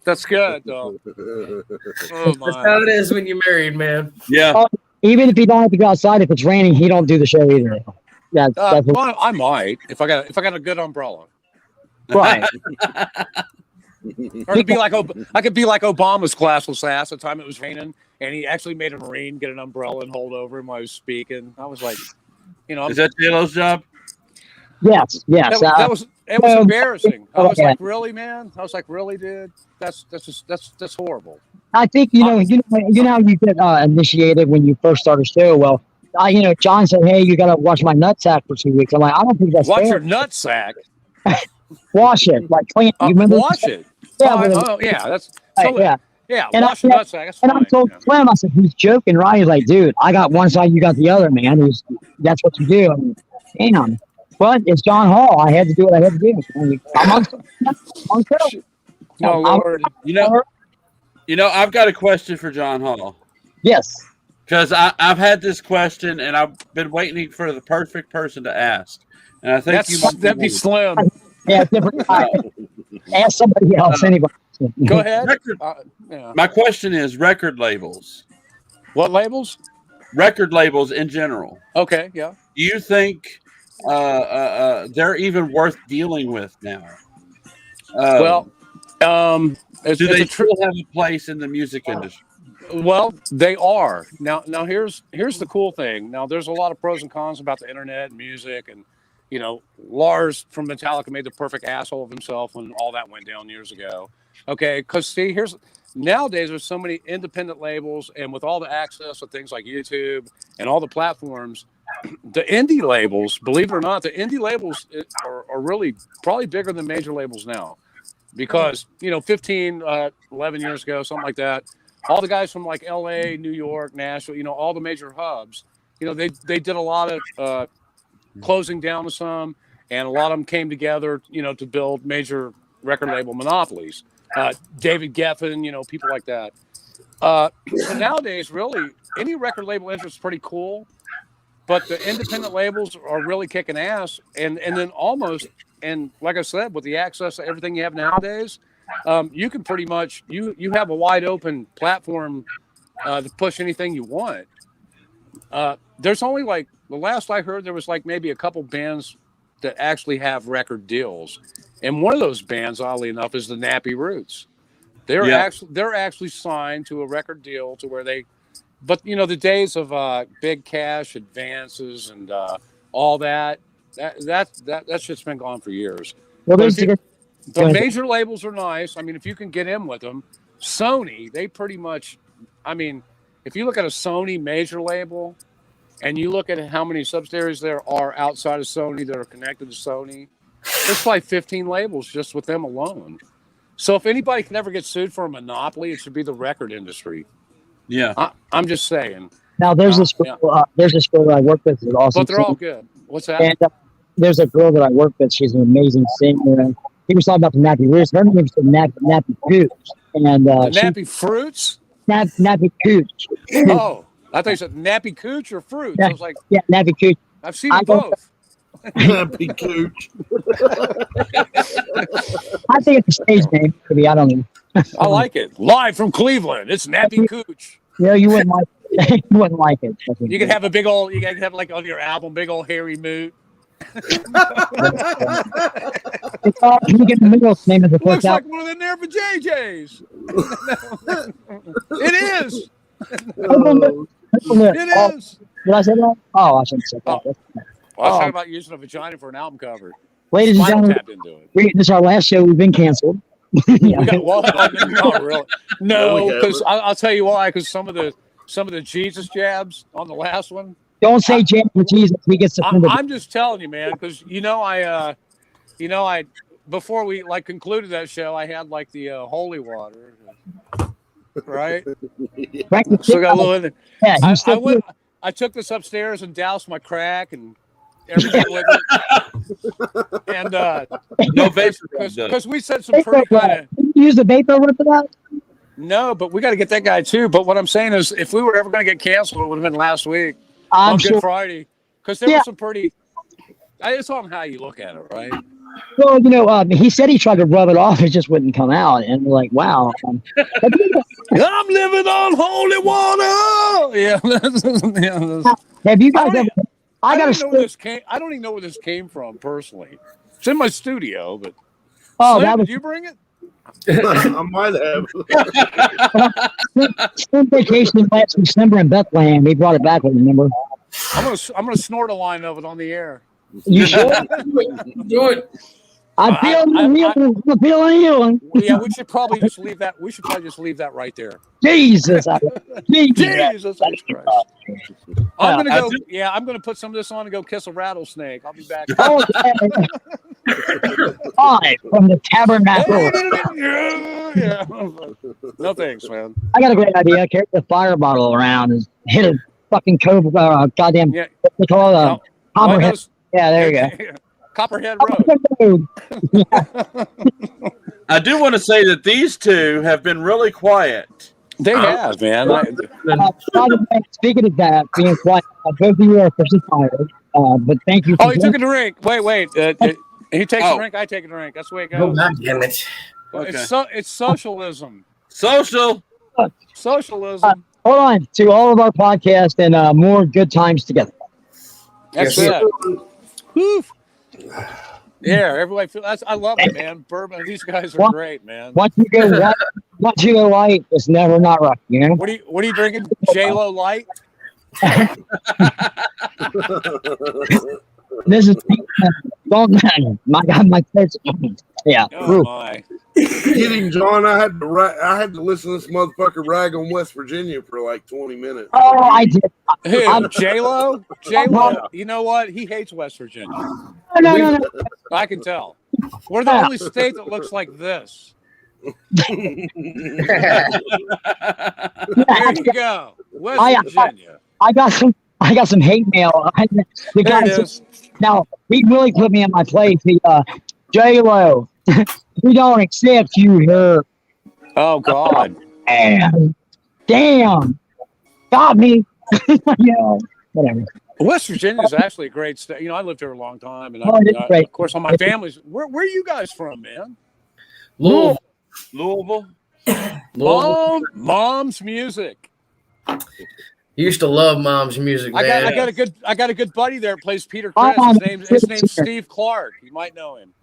That's good, though. Oh, that's how it is when you're married, man. Yeah. Even if you don't have to go outside, if it's raining, he don't do the show either. I might if I got a good umbrella. Right. Or I could be like Obama's classless ass. The time it was raining, and he actually made a Marine get an umbrella and hold over him while I was speaking. I was like, is that J-Lo's job? Yes. That was embarrassing. I was like, really, man? I was like, really, dude? That's horrible. I think you know how you get initiated when you first start a show. Well, John said, hey, you got to wash my nutsack for 2 weeks. I'm like, I don't think that's fair. Wash your nutsack. Wash it, like clean. You remember? Wash it. Yeah, that's so, yeah. And wash your nutsack. That's fine. And I told Slim, I said, he's joking, right? He's like, dude, I got one side, you got the other, man. That's what you do. I mean, damn. But it's John Hall. I had to do what I had to do. I'm on show. No, Lord. I've got a question for John Hall. Yes. Because I've had this question, and I've been waiting for the perfect person to ask. And I think that'd be Slim. Yeah, different. Ask somebody else. Anybody. Go ahead. My question is record labels. What labels? Record labels in general. Okay, yeah. Do you think they're even worth dealing with now? Do they still have a place in the music industry? Well, they are. Now here's the cool thing. Now there's a lot of pros and cons about the internet and music, and Lars from Metallica made the perfect asshole of himself when all that went down years ago. Okay, because nowadays there's so many independent labels, and with all the access to things like YouTube and all the platforms, the indie labels, believe it or not, the indie labels are really probably bigger than major labels now, because 15, 11 years ago, something like that, all the guys from like LA, New York, Nashville, all the major hubs, they did a lot of closing down to some, and a lot of them came together, to build major record label monopolies. David Geffen, people like that. But nowadays, really, any record label interest is pretty cool, but the independent labels are really kicking ass. And then almost, and like I said, with the access to everything you have nowadays, you can pretty much, you have a wide open platform to push anything you want. There's only like, the last I heard, there was like maybe a couple bands that actually have record deals. And one of those bands, oddly enough, is the Nappy Roots. They're actually signed to a record deal to where but the days of big cash advances and all that shit's been gone for years. Well, the major labels are nice. I mean, if you can get in with them, Sony, they pretty much, I mean, if you look at a Sony major label and you look at how many subsidiaries there are outside of Sony that are connected to Sony, there's like 15 labels just with them alone. So if anybody can ever get sued for a monopoly, it should be the record industry. Yeah, I'm just saying. Now there's this girl I work with that also. But they're all good. What's that? And there's a girl that I work with. She's an amazing singer. And he was talking about the nappy roots. Her name is the nappy cooch. And the nappy fruits? Nappy cooch. Oh, I thought you said nappy cooch or fruits. I was like, yeah, nappy cooch. I've seen them both. Nappy cooch. I think it's a stage name. Maybe I don't know. I like it. Live from Cleveland, it's Nappy Cooch. Yeah, you wouldn't like it. You wouldn't like it. You could have a big old. You could have like on your album, big old hairy moot. It's all, you get the middle name of the Looks out. like one of them there for JJ's. It is. It is. Did I say that? Oh, I shouldn't say that. Well, I was talking about using a vagina for an album cover. Ladies and Spinal gentlemen, Tap into it. this is our last show. We've been canceled. Yeah. Not really. No, because I'll tell you why. Because some of the Jesus jabs on the last one. Don't say jab for Jesus. He gets offended. I'm just telling you, man. Because I before we concluded that show, I had like the holy water, right? Still got a little in there. Yeah, I took this upstairs and doused my crack and everything with it. And no vapor because we said some pretty kind of. Did you use the vapor for that? No, but we got to get that guy too. But what I'm saying is, if we were ever going to get canceled, it would have been last week on Good Friday, because there was some pretty. It's on how you look at it, right? Well, he said he tried to rub it off, it just wouldn't come out, and we're like, wow. I'm living on holy water. Yeah. Have you guys ever? I don't even know where this came from personally. It's in my studio, but Slim, did you bring it? I might have. Spring vacation last December in Bethlehem. We brought it back. Remember? I'm gonna snort a line of it on the air. You should do it. I'm feeling healing. Yeah, we should probably just leave that. We should probably just leave that right there. Jesus Jesus Christ. I'm gonna go. Yeah, I'm gonna put some of this on and go kiss a rattlesnake. I'll be back. Live from the tabernacle. Yeah. No thanks, man. I got a great idea. Carry the fire bottle around and hit a fucking goddamn. Yeah. What they call it? Copperhead. Yeah, there you go. Copperhead Road. I do want to say that these two have been really quiet. They have, man. Speaking of that, being quiet, both of you are officially fired. But thank you. Oh, he took a drink. Wait. He takes a drink. I take a drink. That's the way it goes. Oh, damn it. Okay. It's socialism. Socialism. Hold on to all of our podcasts and more good times together. That's it. Woo. Yeah, everybody feels. I love it, man. Bourbon. These guys are great, man. Once you go light, it's never not right. You know. What are you drinking? J-Lo Light. This is don't matter. My God, my kids. Yeah. Oh my. Kidding, John. I had to listen to this motherfucker rag on West Virginia for like 20 minutes. Oh, I did. Who? J-Lo? J-Lo. You know what? He hates West Virginia. No. I can tell. We're the only state that looks like this. There you go. West Virginia. I got some hate mail. The guy now he really put me in my place. J-Lo, we don't accept you here. Oh God. Damn. Got me. Whatever. West Virginia is actually a great state. I lived here a long time, and of course, all my family's. Where are you guys from, man? Louisville. Mom's music. Used to love Mom's music. Man. I got a good buddy there. Plays Peter Chris. His name's Steve Clark. You might know him.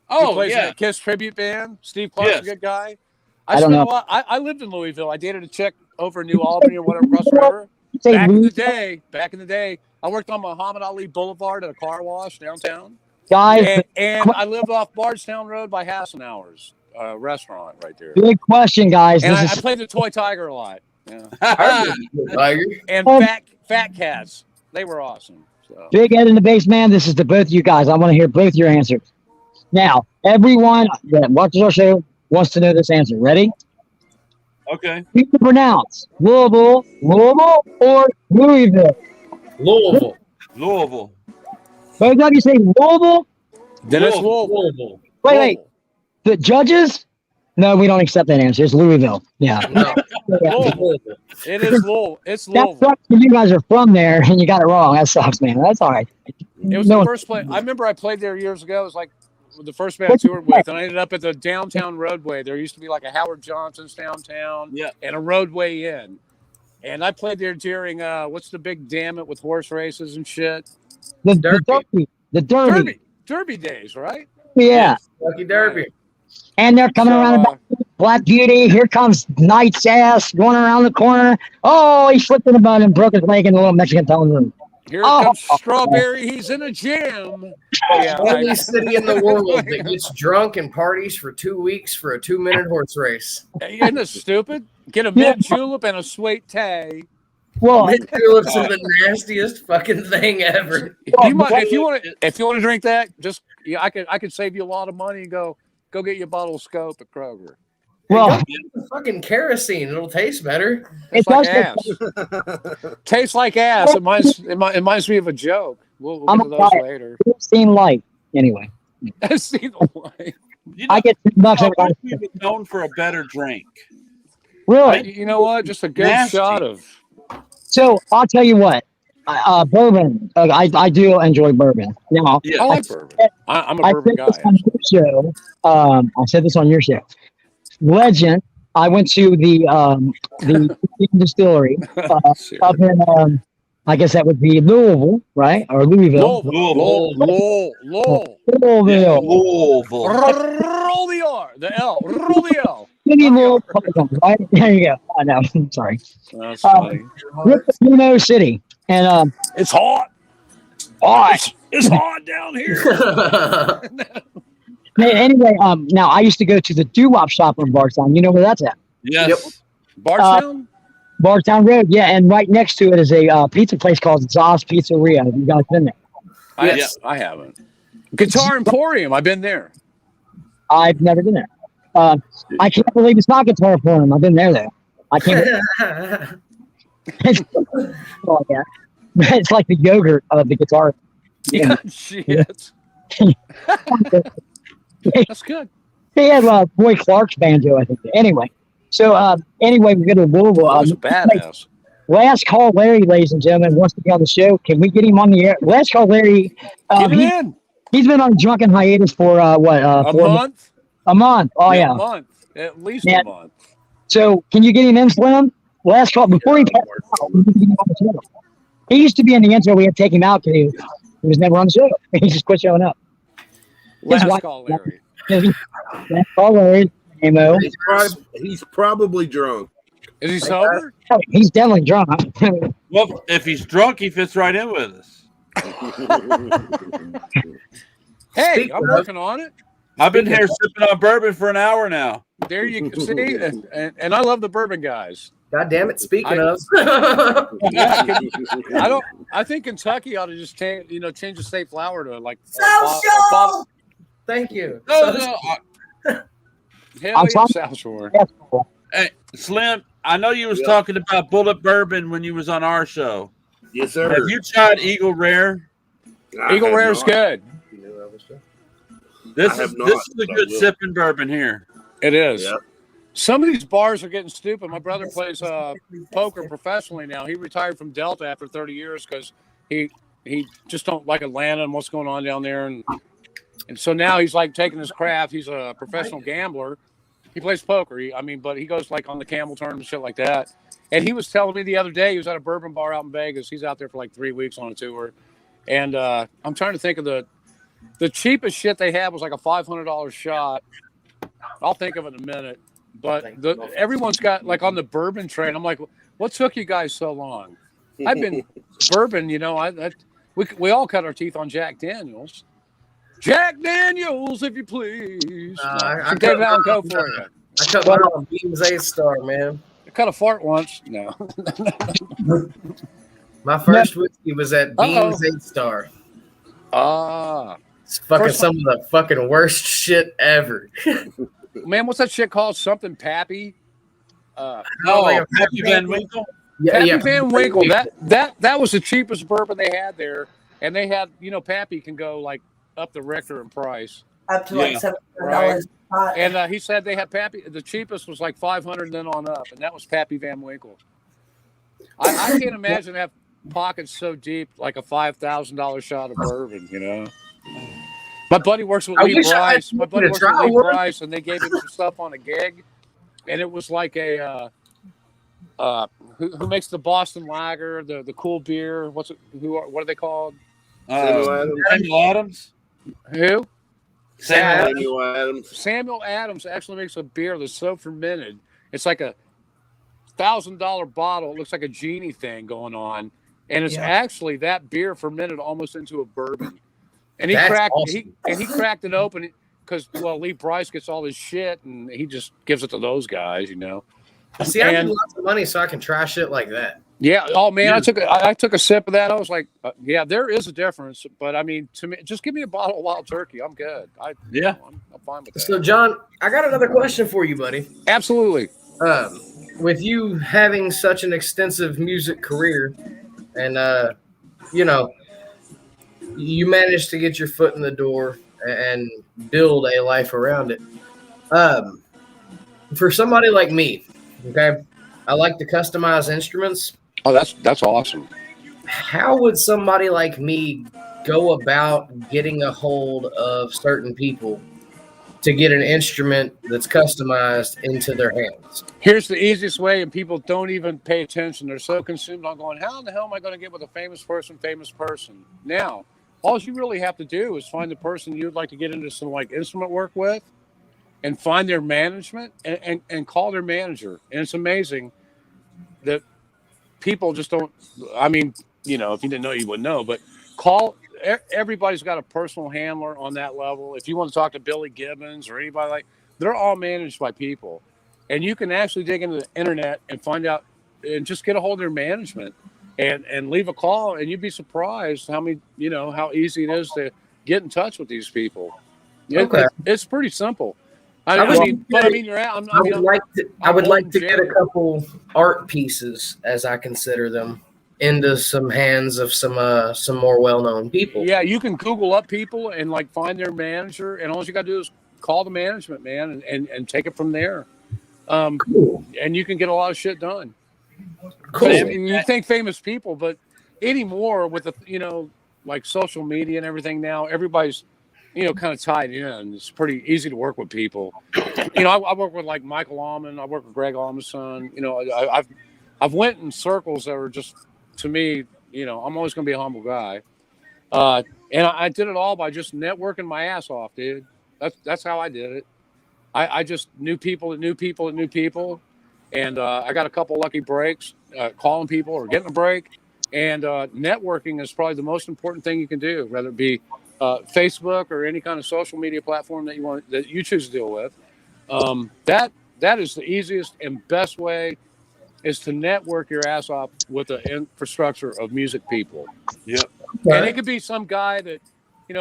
Oh, he plays in a Kiss tribute band. Steve Clark's a good guy. I don't know. I lived in Louisville. I dated a chick over in New Albany or whatever, across the river. Back in the day, I worked on Muhammad Ali Boulevard at a car wash downtown. Guys, and I lived off Bardstown Road by Hassenauer's restaurant right there. Good question, guys. And I played the Toy Tiger a lot. Yeah. And Fat Cats. They were awesome. So. Big Ed in the base, man. This is to both of you guys. I want to hear both your answers. Now, everyone that watches our show wants to know this answer. Ready? Okay. You can pronounce Louisville, or Louisville. Louisville. Both of you say Louisville? Then it's Louisville. Wait. The judges? No, we don't accept that answer. It's Louisville. Yeah. Louisville. It is Louisville. It's Louisville. That's you guys are from there and you got it wrong. That sucks, man. That's all right. It was the first play. I remember I played there years ago. It was like the first band I toured with, and I ended up at the downtown roadway. There used to be like a Howard Johnson's downtown and a roadway in. And I played there during, what's the big damn it with horse races and shit? The Derby. Derby days, right? Yeah. Lucky Derby. And they're coming around the back. Black Beauty. Here comes Knight's ass going around the corner. Oh, he slipped in the mud and broke his leg in the little Mexican tone room. Here comes Strawberry. He's in a jam. Yeah, only city in the world that gets drunk and parties for 2 weeks for a 2-minute horse race. Isn't it stupid? Get a mint julep and a sweet tay. Well, mint juleps are the nastiest fucking thing ever. If you want to drink that, just I could save you a lot of money and go get you a bottle of Scope at Kroger. Well, fucking kerosene. It'll taste better. It's like ass. Tastes like ass. It reminds me of a joke. We'll get to those later. It's seen light anyway. I've seen the light. I get $2 every We've been known for a better drink. Really? You know what? Just a good shot of. So I'll tell you what. Bourbon. I do enjoy bourbon. Now, I like bourbon. I'm a bourbon guy. I said this on your show. Legend. I went to the distillery up in I guess that would be Louisville, right? Or Louisville. Louisville. Louisville. Roll the R. The L. Roll the L. Right? There you go. I know. I'm sorry. That's funny. Ripino City. And it's hot. It's hot down here. Anyway, now I used to go to the doo-wop shop in Bardstown. You know where that's at? Yes. Yep. Bardstown? Bardstown Road, yeah. And right next to it is a pizza place called Zaz Pizzeria. Have you guys been there? I haven't. Guitar Emporium. I've been there. I've never been there. I can't believe it's not Guitar Emporium. I've been there, though. I can't. Oh, yeah. It's like the yogurt of the guitar. Yeah, shit. That's good. They had Boy Clark's banjo, I think. Anyway, so we go to Louisville. That's badass. Last Call Larry, ladies and gentlemen, wants to be on the show. Can we get him on the air? Last Call Larry. He's been on drunken hiatus for a month? A month. Oh, yeah. A month. At least a month. So can you get him in, Slim? Last call before he passed out. He used to be in the intro. We had to take him out because he was never on the show. He just quit showing up. Last Call Larry. Last Call Larry. He's probably drunk. Is he sober? He's definitely drunk. Well, if he's drunk, he fits right in with us. Hey, I'm working on it. I've been here sipping on bourbon for an hour now. There you can see, and I love the bourbon guys. God damn it! Speaking of, I think Kentucky ought to just change the state flower to like South Thank you. Hell yeah, South Shore. Hey, Slim, I know you was talking about Bullet Bourbon when you was on our show. Yes, sir. Have you tried Eagle Rare? Eagle Rare is good. This is a good sipping bourbon here. It is. Yep. Some of these bars are getting stupid. My brother plays poker professionally now. He retired from Delta after 30 years because he just don't like Atlanta and what's going on down there. And so now he's like taking his craft. He's a professional gambler. He plays poker. But he goes like on the camel tournament and shit like that. And he was telling me the other day he was at a bourbon bar out in Vegas. He's out there for like 3 weeks on a tour. And I'm trying to think of the cheapest shit they had was like a $500 shot. I'll think of it in a minute. But everyone's got like on the bourbon train. I'm like, what took you guys so long? I've been bourbon, we all cut our teeth on Jack Daniels. Jack Daniels, if you please. I David Allen go for you. I cut mine on Beams A-Star, man. I cut a fart once. No. My first whiskey was at Beams A-Star. It's fucking some of the fucking worst shit ever. Man, what's that shit called? Something Pappy? Pappy Van Winkle? Pappy Van Winkle. That was the cheapest bourbon they had there. And they had, Pappy can go like up the Richter in price. Up to like $700. Right. And he said they had Pappy. The cheapest was like $500 then on up, and that was Pappy Van Winkle. I can't imagine that pockets so deep, like a $5,000 shot of bourbon. My buddy works with Lee Bryce. And they gave him some stuff on a gig, and it was like a who makes the Boston Lager, the cool beer? What are they called? Samuel Adams. Who? Samuel Adams. Samuel Adams actually makes a beer that's so fermented. It's like a $1,000 bottle. It looks like a genie thing going on, and it's actually that beer fermented almost into a bourbon. And he cracked it open because Lee Bryce gets all his shit, and he just gives it to those guys, See, I need lots of money so I can try shit like that. Yeah. Oh man, I took a sip of that. I was like, there is a difference, but I mean, to me, just give me a bottle of Wild Turkey. I'm good. I'm fine with that. So, John, I got another question for you, buddy. Absolutely. With you having such an extensive music career, and you managed to get your foot in the door and build a life around it. For somebody like me, okay, I like to customize instruments. Oh, that's awesome. How would somebody like me go about getting a hold of certain people to get an instrument that's customized into their hands? Here's the easiest way, and people don't even pay attention. They're so consumed on going, how in the hell am I going to get with a famous person? Now, all you really have to do is find the person you'd like to get into some like instrument work with, and find their management and call their manager. And it's amazing that people just don't, I mean, if you didn't know, you wouldn't know, but everybody's got a personal handler on that level. If you want to talk to Billy Gibbons or anybody they're all managed by people. And you can actually dig into the internet and find out and just get a hold of their management and leave a call, and you'd be surprised how easy it is to get in touch with these people. Okay. It's pretty simple. I would like to get a couple art pieces, as I consider them, into some hands of some more well-known people. Yeah, you can Google up people and find their manager, and all you got to do is call the management, man, and take it from there. Cool. And you can get a lot of shit done. Cool. I mean, you think famous people, but anymore with the social media and everything now, everybody's kind of tied in. It's pretty easy to work with people. I work with Michael Allman. I work with Greg Allman's son. I've went in circles that were just, to me, I'm always going to be a humble guy. And I did it all by just networking my ass off, dude. That's how I did it. I just knew people that knew people that knew people. And I got a couple lucky breaks, calling people or getting a break. And networking is probably the most important thing you can do, whether it be Facebook or any kind of social media platform that you choose to deal with. That is the easiest and best way, is to network your ass off with the infrastructure of music people. Yep. And it could be some guy that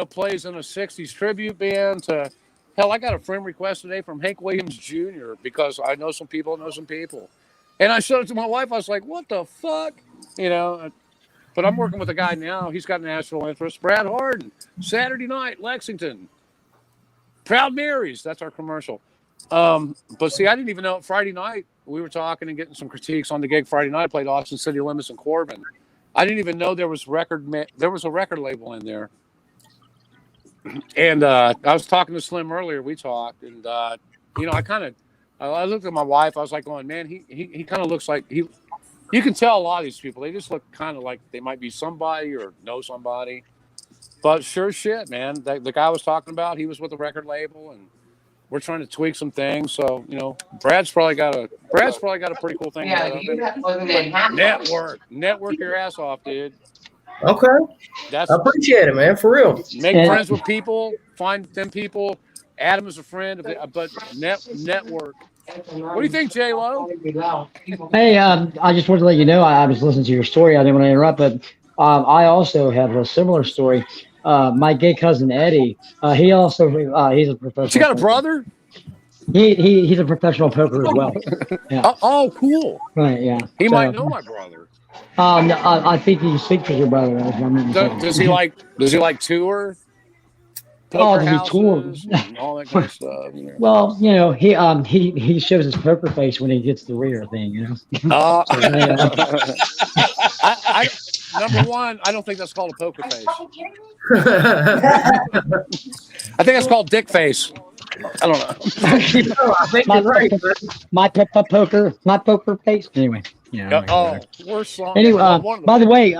plays in a 60s tribute band to, hell, I got a friend request today from Hank Williams Jr. because I know some people know some people. And I showed it to my wife. I was like, what the fuck? But I'm working with a guy now. He's got national interest. Brad Harden, Saturday night, Lexington. Proud Marys. That's our commercial. But see, I didn't even know Friday night. We were talking and getting some critiques on the gig Friday night. I played Austin City Limits and Corbin. I didn't even know there was a record label in there. And I was talking to Slim earlier. We talked, and I looked at my wife. I was like, going, man, he kind of looks like he. You can tell a lot of these people. They just look kind of like they might be somebody or know somebody. But sure shit, man. The guy I was talking about, he was with a record label, and we're trying to tweak some things. So Brad's probably got a pretty cool thing. Network your ass off, dude. Okay. I appreciate it, man. For real. Make friends with people. Find them people. Add them as a friend. But network. What do you think, J-Lo? Hey, I just wanted to let you know, I was listening to your story. I didn't want to interrupt, but I also have a similar story. My gay cousin Eddie, he also he's a professional. You got a brother? He's a professional poker as well. Yeah. Oh, cool. Right, yeah. He might know my brother. No, I think you speak for your brother. Does he like tour? Oh, does he tour? And all that kind of stuff. You know? Well, he shows his poker face when he gets the rear thing. Number one, I don't think that's called a poker face. I think that's called dick face. I don't know. I think you're right. My poker face. Anyway. Worst song. Anyway, by the way,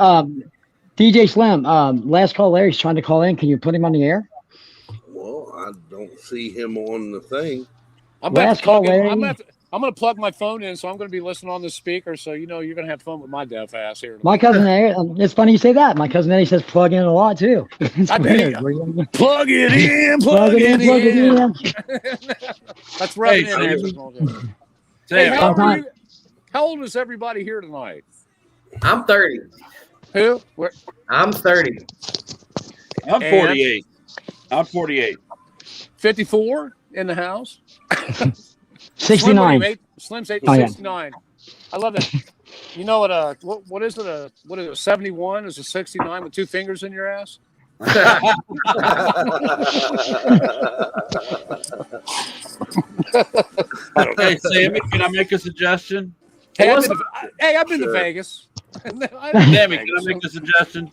DJ Slim, last call Larry's trying to call in. Can you put him on the air? Well, I don't see him on the thing. I'm going to plug my phone in, so I'm going to be listening on the speaker. So you're going to have fun with my deaf ass here. My cousin Eddie, it's funny you say that. My cousin Eddie says plug in a lot too. Plug it in, plug it in. That's right. Hey, how old is everybody here tonight? I'm 30. Who? I'm 30. I'm 48. I'm 48. 54 in the house. 69. Slim's 69. I love that. You know what is it? What is it? 71 is a 69 with two fingers in your ass. Hey, Sammy, can I make a suggestion? Hey, I've been to Vegas. Sammy, can I make a suggestion?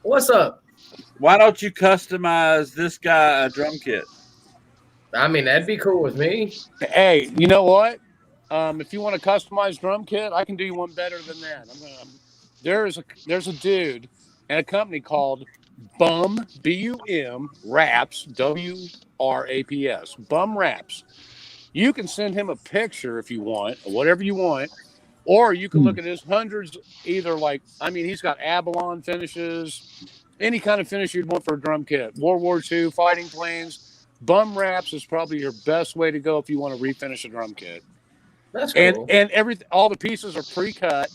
What's up? Why don't you customize this guy a drum kit? I mean, that'd be cool with me. Hey, you know what? If you want a customized drum kit, I can do you one better than that. There's a dude and a company called Bum BUM Raps WRAPS Bum Raps. You can send him a picture if you want, or whatever you want, or you can look at his hundreds. He's got Abalone finishes, any kind of finish you'd want for a drum kit. World War II fighting planes. Bum Wraps is probably your best way to go if you want to refinish a drum kit. That's cool. And all the pieces are pre-cut.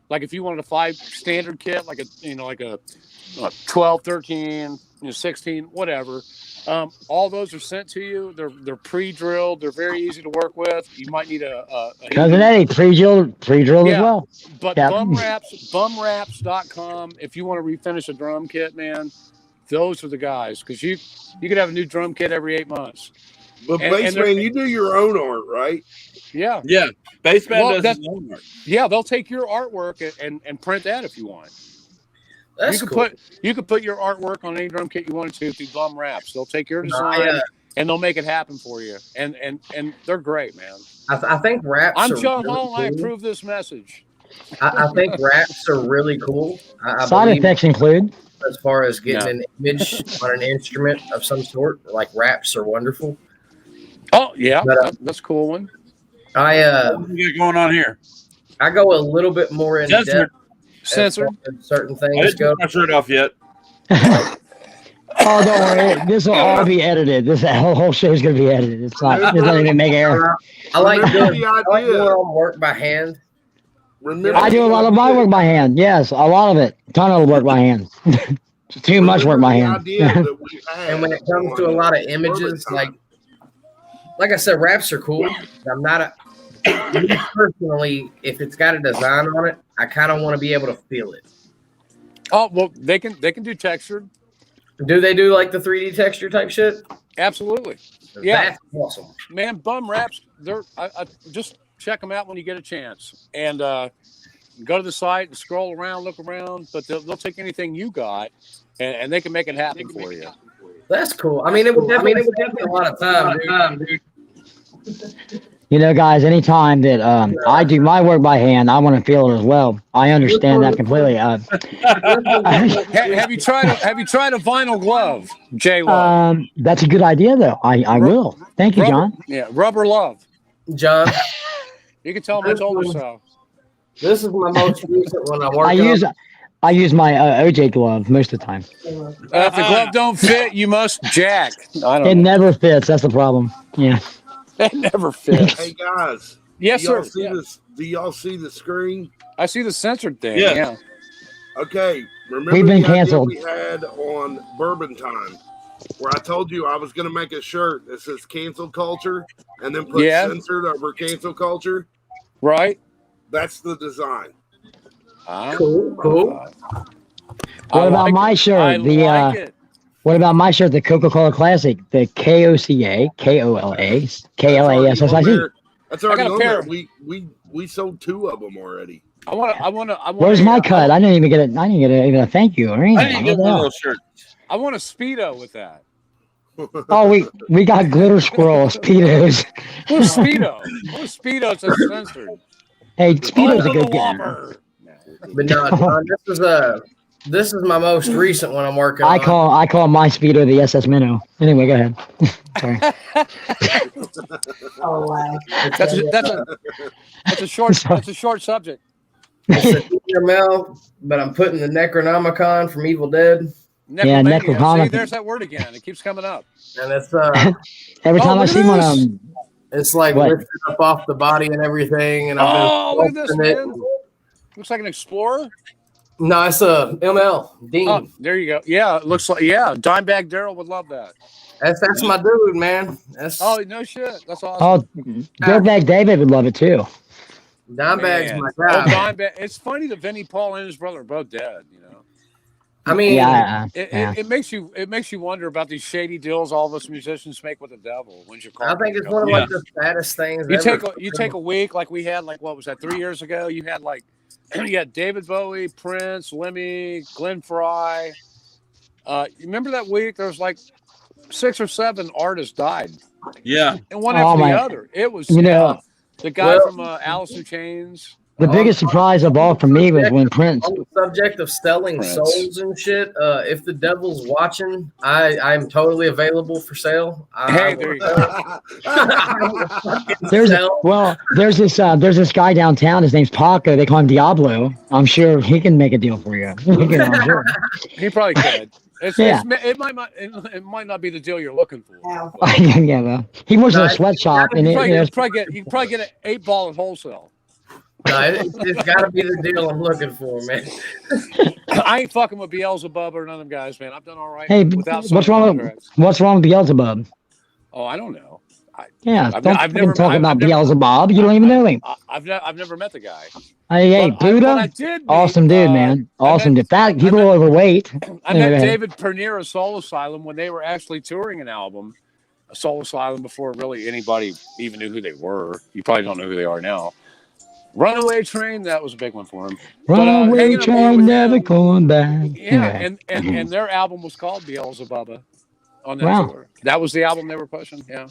Like if you wanted a 5 standard kit, like a 12, 13, 16, whatever. All those are sent to you. They're pre-drilled. They're very easy to work with. You might need a cousin Eddie pre-drilled as well. But bumwraps.com. If you want to refinish a drum kit, man, those are the guys, because you could have a new drum kit every 8 months. But Bassman, you do your own art, right? Yeah. Yeah. Bassman does his own art. Yeah, they'll take your artwork and print that if you want. That's cool. You could put your artwork on any drum kit you wanted to through Bum Wraps. They'll take your design and they'll make it happen for you. And they're great, man. I think wraps. I'm John Hall. Cool. I approve this message. I think wraps are really cool. Side effects include, as far as getting an image on an instrument of some sort, like wraps are wonderful. Oh yeah, but, that's a cool one. What you got going on here? I go a little bit more in depth. Censored. Certain things. I didn't take my shirt off yet. Oh, don't worry. This will all be edited. This whole show is going to be edited. It doesn't even make air. I like doing work by hand. I do a lot of my work by hand. Yes, a lot of it. A ton of work by hand. Too much work by hand. And when it comes to a lot of images, like I said, wraps are cool. I'm not me personally, if it's got a design on it, I kind of want to be able to feel it. Oh, well, they can do textured. Do they do like the 3D texture type shit? Absolutely. Yeah. That's awesome. Man, Bum Wraps, I just check them out when you get a chance. And go to the site and scroll around, look around, but they'll take anything you got and they can make it happen for you. That's cool. I mean, it would definitely take a lot of time, dude. You know, guys, anytime that I do my work by hand, I want to feel it as well. I understand that completely. Have you tried a vinyl glove, J Love? That's a good idea, though. I will. Thank you, John. Yeah, rubber love, John. You can tell them I told you so. This is my most recent one. I use my OJ glove most of the time. If the glove don't fit, you must jack. It never fits. That's the problem. Yeah. It never fits. Hey guys. Yes, sir. Do y'all see the screen? I see the censored thing. Yeah. Yeah. Okay. Remember we've been canceled. We had on Bourbon Time, where I told you I was going to make a shirt that says cancel culture and then put censored over cancel culture. Right. That's the design. Cool. What about my shirt? What about my shirt? The Coca-Cola Classic, the KOCA, KOLA, That's already on there. We sold 2 of them already. I want. Where's my cut? I didn't even get it. I didn't get even a thank you or anything. I didn't get one of those shirts. I want a Speedo with that. Oh, we got Glitter Squirrels, Speedos. What Speedos that's censored? Hey, Speedo's a good getter. But no, John, this is my most recent one I'm working on. I call my Speedo the SS Minnow. Anyway, go ahead. Sorry. Oh wow. That's a short subject. It's a Mel, but I'm putting the Necronomicon from Evil Dead. Yeah, Necronomicon. See, there's that word again. It keeps coming up. And it's every time I see one, it's like lifted up off the body and everything. And look at this, man. Looks like an Explorer. No, it's a ML Dean. Oh, there you go. Yeah, it looks like Dimebag Daryl would love that. That's my dude, man. No shit. That's awesome. Oh, Dirtbag David would love it too. Dimebag's my guy. It's funny that Vinnie Paul and his brother are both dead. You know. I mean, it makes you wonder about these shady deals all of us musicians make with the devil. When's your call? I think it's one of like the saddest things. You take a week like we had, like what was that 3 years ago? You had David Bowie, Prince, Lemmy, Glenn Frey. You remember that week? There was like 6 or 7 artists died. Yeah, and one after the other. It was the guy from Alice in Chains. The biggest surprise of all for me was when Prince. On the subject of selling souls and shit, if the devil's watching, I'm totally available for sale. Hey, there you go. There's this guy downtown. His name's Paco. They call him Diablo. I'm sure he can make a deal for you. He probably could. It might not be the deal you're looking for. Yeah, well, he works in a sweatshop, and you can probably get an 8-ball at wholesale. No, it's got to be the deal I'm looking for, man. I ain't fucking with Beelzebub or none of them guys, man. I've done all right. Hey, what's wrong with Beelzebub? Oh, I don't know. I've never talk about Beelzebub. You don't even know him. I've never met the guy. Hey, Buddha, awesome dude, man. Awesome dude. People are overweight. I met David Pernier of Soul Asylum when they were actually touring an album, Soul Asylum, before really anybody even knew who they were. You probably don't know who they are now. Runaway Train, that was a big one for him. Runaway Train, never going back. Yeah, and their album was called Beelzebub on that tour. That was the album they were pushing, yeah.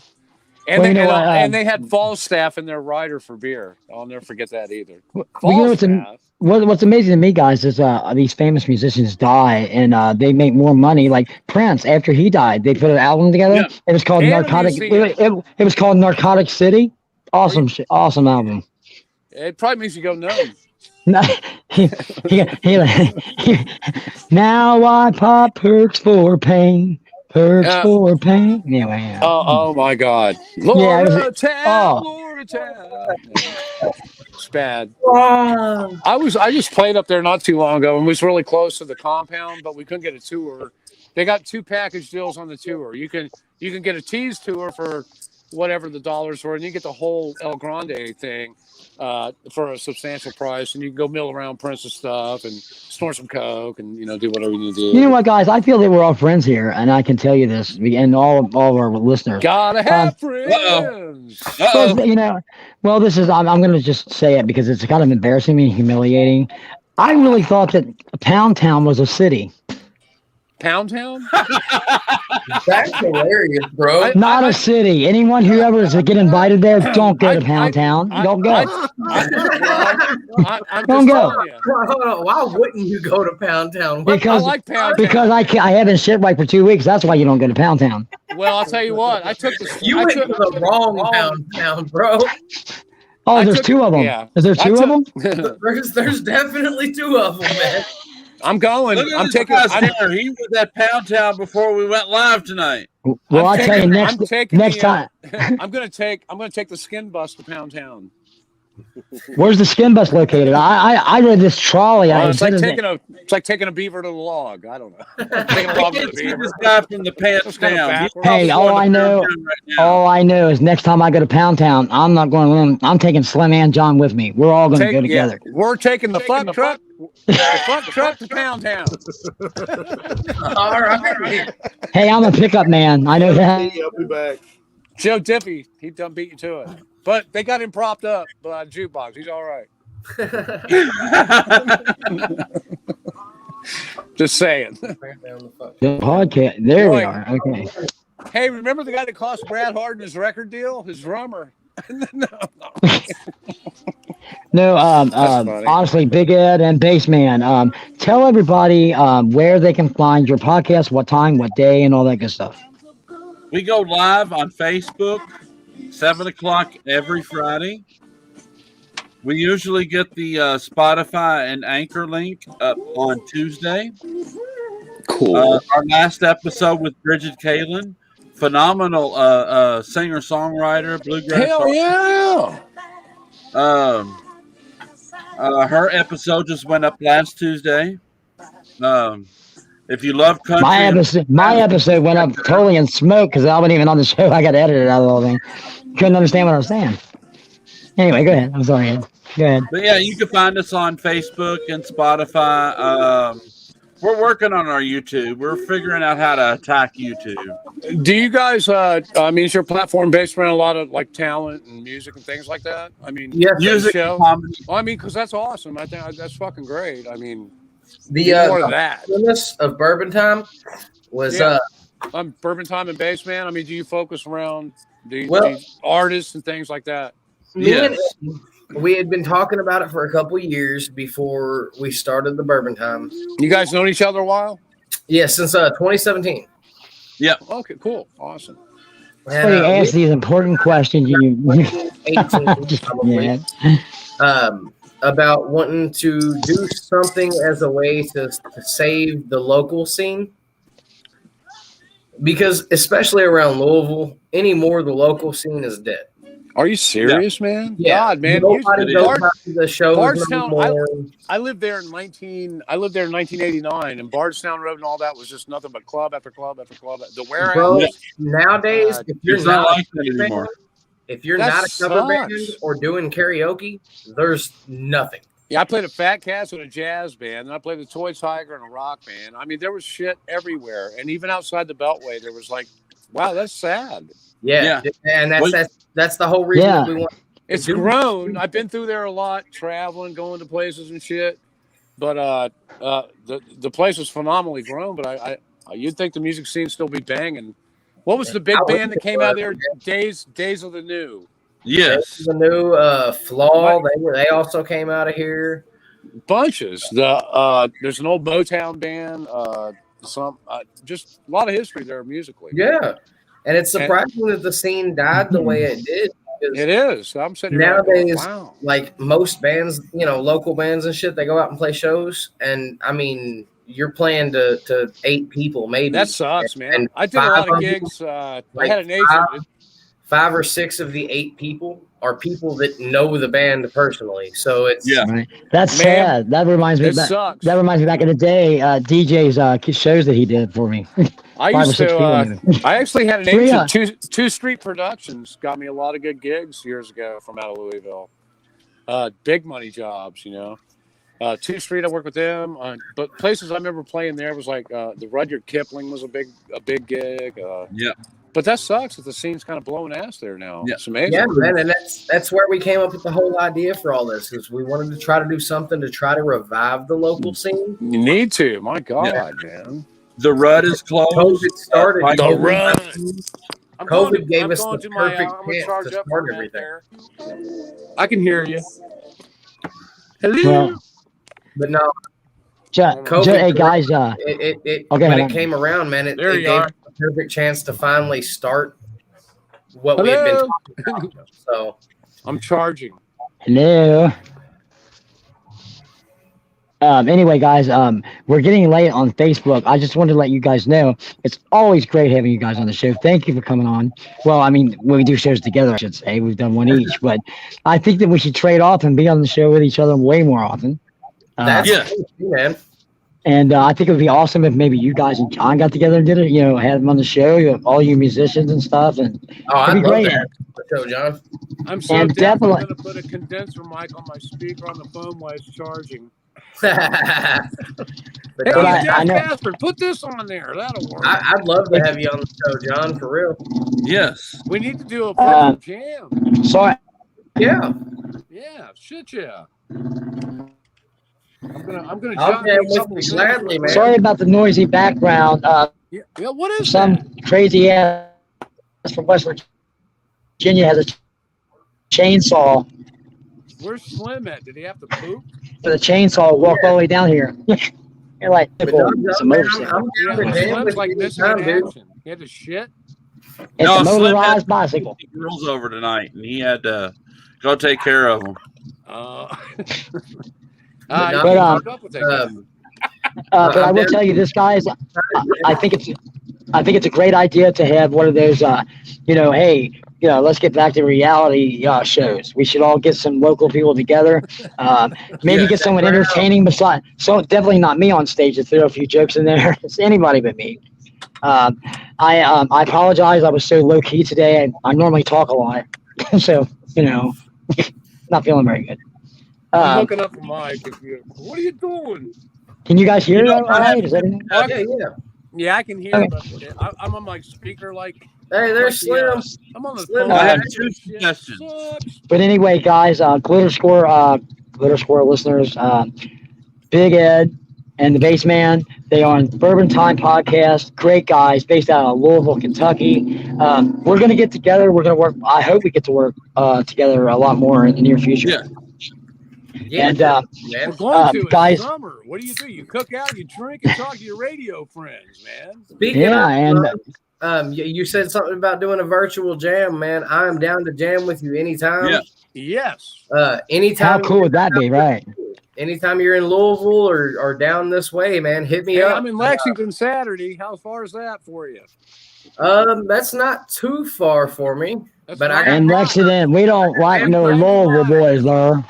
And they had Falstaff in their rider for beer. I'll never forget that either. What's amazing to me, guys, is these famous musicians die and they make more money. Like Prince, after he died, they put an album together. Yeah. It was called Narcotic. It was called Narcotic City. Awesome shit. Awesome album. It probably makes you go numb. No, now I pop perks for pain. Perks for pain. Anyway. Yeah. Oh my God. Laura Town. It's bad. I just played up there not too long ago and was really close to the compound, but we couldn't get a tour. They got 2 package deals on the tour. You can get a tease tour for whatever the dollars were, and you get the whole El Grande thing for a substantial price, and you can go mill around Prince's stuff and snort some coke and do whatever you need to do. You know what, guys? I feel that we're all friends here, and I can tell you this, and all of our listeners. Gotta have friends. Well, this is I'm going to just say it because it's kind of embarrassing me and humiliating. I really thought that Pound Town was a city. Pound Town? That's hilarious, bro. Not a city. Anyone who ever is to get invited there, don't go to Pound Town. Don't go. Don't go. Hold on. Why wouldn't you go to Pound Town? Because I like Pound Town. Because I haven't shit right for 2 weeks. That's why you don't go to Pound Town. Well, I'll tell you what. You went to the wrong Pound Town, bro. Oh, there's 2 of them. Yeah. Is there 2 of them? There's definitely 2 of them, man. I'm going. I'm taking. He was at Pound Town before we went live tonight. Well, I'll tell you next time. I'm gonna take the skin bus to Pound Town. Where's the skin bus located? I read this trolley. It's like taking a beaver to the log. I don't know. Taking a log to the beaver. This guy from the pants down. Hey, all I know is next time I go to Pound Town, I'm not going alone. I'm taking Slim and John with me. We're all going to go together. We're taking the fuck truck. The fuck truck to Pound Town. All right. Hey, I'm a pickup man. I know that. I'll be back. Joe Diffie, he done beat you to it. But they got him propped up by a jukebox. He's all right. Just saying. The podcast. There we are. Okay. Hey, remember the guy that cost Brad Harden his record deal? His drummer. No, honestly, Big Ed and Bassman, tell everybody where they can find your podcast, what time, what day, and all that good stuff. We go live on Facebook, 7 o'clock every Friday. We usually get the Spotify and Anchor link up on Tuesday. Cool. Our last episode with Bridget Kalin, phenomenal singer-songwriter, bluegrass. Hell yeah! Her episode just went up last Tuesday. If you love country, my episode went up totally in smoke because I wasn't even on the show. I got edited out of the whole thing. Couldn't understand what I was saying. Anyway, go ahead. I'm sorry, Ed. Go ahead. But yeah, you can find us on Facebook and Spotify. We're working on our YouTube. We're figuring out how to attack YouTube. Do you guys, is your platform based around a lot of like talent and music and things like that? I mean, yeah, music, show. comedy. Well, I mean, because that's awesome. I think that's fucking great. I mean, more of that. Of Bourbon Time was Bourbon Time and Bassman. I mean, do you focus around these artists and things like that? Yes. We had been talking about it for a couple of years before we started the Bourbon Time. You guys known each other a while? Yeah, since 2017. Yeah. Okay, cool. Awesome. And, ask these important questions. About wanting to do something as a way to save the local scene. Because especially around Louisville, anymore the local scene is dead. Are you serious, man? Yeah. God, man. Nobody goes out to the shows Bardstown, anymore. I lived there in 1989, and Bardstown Road and all that was just nothing but club after club after club. The warehouse. Bro, nowadays, if you're not like that anymore. If you're not a cover band or doing karaoke, there's nothing. Yeah, I played a Fat Cats and a jazz band, and I played the Toy Tiger and a rock band. I mean, there was shit everywhere, and even outside the Beltway, there was like, wow, that's sad. Yeah. And that's the whole reason that we want. It's grown. I've been through there a lot, traveling, going to places and shit. But the place was phenomenally grown. But you'd think the music scene still be banging. What was the big band that came out there? Days of the New. Yes, the new Flaw. They also came out of here. Bunches. There's an old Motown band. Just a lot of history there musically. Yeah, and it's surprising that the scene died the way it did. It is. I'm sitting nowadays. Wow. Like most bands, local bands and shit, they go out and play shows, and I mean, you're playing to 8 people maybe. That sucks, man. And I did a lot of gigs. I had an agent. 5 or 6 of the 8 people are people that know the band personally. So it's right. That's sad. That reminds me. That reminds me back in the day. DJ's shows that he did for me. I used to. I actually had an agent. Two Street Productions got me a lot of good gigs years ago from out of Louisville. Big money jobs, 2 Street. I worked with them. But places I remember playing there was like the Rudyard Kipling was a big gig. Yeah. But that sucks that the scene's kind of blowing ass there now. Yeah. It's amazing. Yeah, man, and that's where we came up with the whole idea for all this, is we wanted to try to do something to try to revive the local scene. You need to. My God, man. The Rut is closed. COVID started. The Rut. COVID gave us the perfect chance to start everything. I can hear you. Hello. But no. COVID, hey guys, when it came around, man, it gave us a perfect chance to finally start what we had been talking about. So I'm charging. Hello. Anyway, guys, we're getting late on Facebook. I just wanted to let you guys know it's always great having you guys on the show. Thank you for coming on. Well, I mean, when we do shows together, I should say we've done one each, but I think that we should trade off and be on the show with each other way more often. That's cool, man. And I think it would be awesome if maybe you guys and John got together and did it. You know, had them on the show. You have all you musicians and stuff, and I'd it'd be great. love that. So, John, I'm so definitely going to put a condenser mic on my speaker on the phone while it's charging. Hey, Jeff Casper, put this on there. That'll work. I'd love to have you on the show, John, for real. Yes. We need to do a jam. Sorry. Yeah. Yeah. Shit, yeah. I'm gonna I'll jam with you gladly, man. Sorry about the noisy background. Yeah, what is some that? crazy ass from West Virginia has a chainsaw. Where's Slim at? Did he have to poop? For the chainsaw, walk all the way down here. You're like, it's a motorcycle. Slim's like missing in action. He had to shit. It's a motorized bicycle. Girls over tonight, and he had to go take care of them. But I will tell you this, guys. I think it's a great idea to have one of those. Let's get back to reality shows. We should all get some local people together. Maybe get someone entertaining besides. So definitely not me on stage to throw a few jokes in there. It's anybody but me. I apologize. I was so low key today. I normally talk a lot, so not feeling very good. I'm looking up for Mike. What are you doing? Can you guys hear that? All right? Is that Yeah, I can hear. Okay. But I'm on my speaker. Like, hey, there's Slim. I'm on the Slim. phone. I have two suggestions. But anyway, guys, Glitter Squirrel listeners, Big Ed and the Bassman, they are on Bourbon Time Podcast. Great guys, based out of Louisville, Kentucky. We're going to get together. We're going to work. I hope we get to work together a lot more in the near future. Yeah. Yeah, and we're going to guys, summer. What do? You cook out, you drink, and talk to your radio friends, man. Speaking of, you said something about doing a virtual jam, man. I am down to jam with you anytime. Yeah. Yes. Anytime. How cool would that be, right? Anytime you're in Louisville or down this way, man, hit me up. I'm in Lexington Saturday. How far is that for you? That's not too far for me. But in Lexington, we don't like no Louisville boys, though.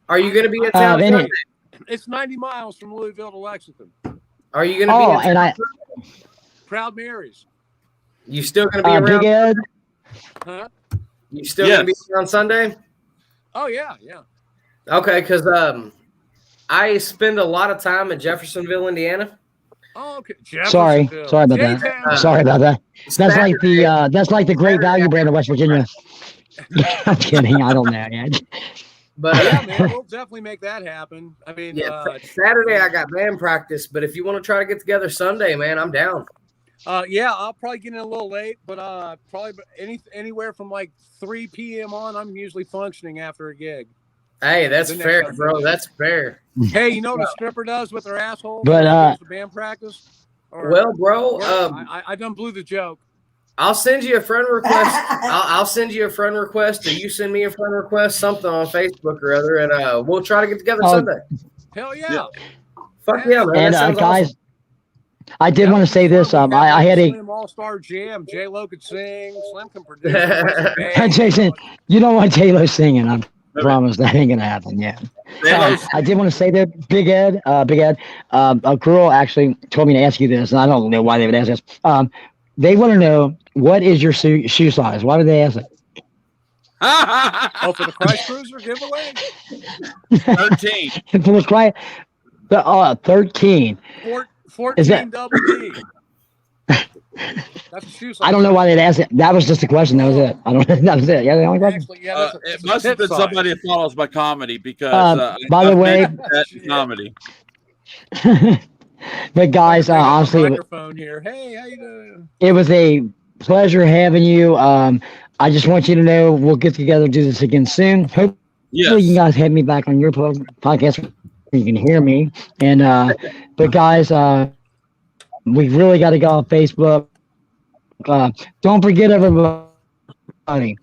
Are you going to be in town? It's 90 miles from Louisville to Lexington. Are you going to be in town? Proud Marys. You still going to be around? Big Ed? Huh? You still going to be on Sunday? Oh, yeah. Okay, because I spend a lot of time in Jeffersonville, Indiana. Oh, okay. Sorry about that. Sorry about that. That's like the Great Value brand of West Virginia. I'm kidding. I don't know yet. But yeah, man, we'll definitely make that happen. I mean, Saturday I got band practice, but if you want to try to get together Sunday, man, I'm down. Yeah, I'll probably get in a little late, but probably anywhere from like 3 p.m. on, I'm usually functioning after a gig. Hey, that's fair, bro. That's fair. Hey, you know what a stripper does with her asshole? But band practice. Well, bro, I done blew the joke. I'll send you a friend request. I'll send you a friend request, or you send me a friend request, something on Facebook or other, and we'll try to get together Sunday. Hell yeah! Fuck yeah, man! And guys, awesome. I did want to say this. I had a all-star jam. J Lo could sing. Slim can produce. Jason, you don't want J Lo singing. I promise that ain't gonna happen yet. I did want to say that Big Ed, a girl actually told me to ask you this, and I don't know why they would ask this. They want to know, what is your shoe size? Why would they ask it? For the Christ Cruiser giveaway? 13. For the Christ, 13. 14 double D. That's a shoe size. I don't know why they'd ask it. That was just a question. That was it. I don't. That was it. Yeah, the only question. Actually, it must have been somebody that follows my comedy because. By the way, comedy. But guys, honestly, microphone here. Hey, how you doing? It was a pleasure having you. I just want you to know we'll get together and do this again soon. Hopefully, you guys have me back on your podcast where you can hear me. And but guys, we really got to go on Facebook. Don't forget, everybody.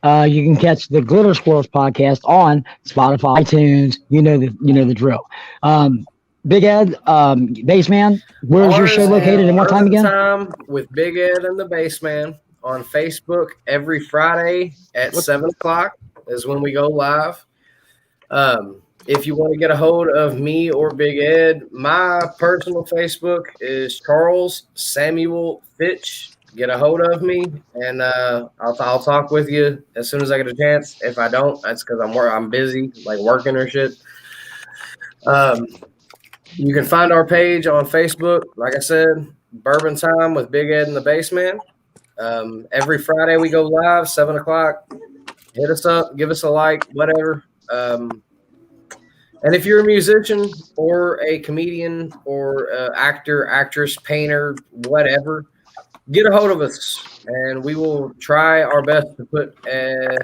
you can catch the Glitter Squirrels podcast on Spotify, iTunes. You know the drill. Big Ed, Baseman, where's your show located and what time again? Time with Big Ed and the Baseman on Facebook every Friday at 7 o'clock is when we go live. If you want to get a hold of me or Big Ed, my personal Facebook is Charles Samuel Fitch. Get a hold of me, and I'll talk with you as soon as I get a chance. If I don't, that's because I'm busy, like working or shit. You can find our page on Facebook. Like I said, Bourbon Time with Big Ed and the Baseman. Every Friday we go live, 7 o'clock. Hit us up, give us a like, whatever. And if you're a musician or a comedian or actor, actress, painter, whatever, get a hold of us, and we will try our best to put an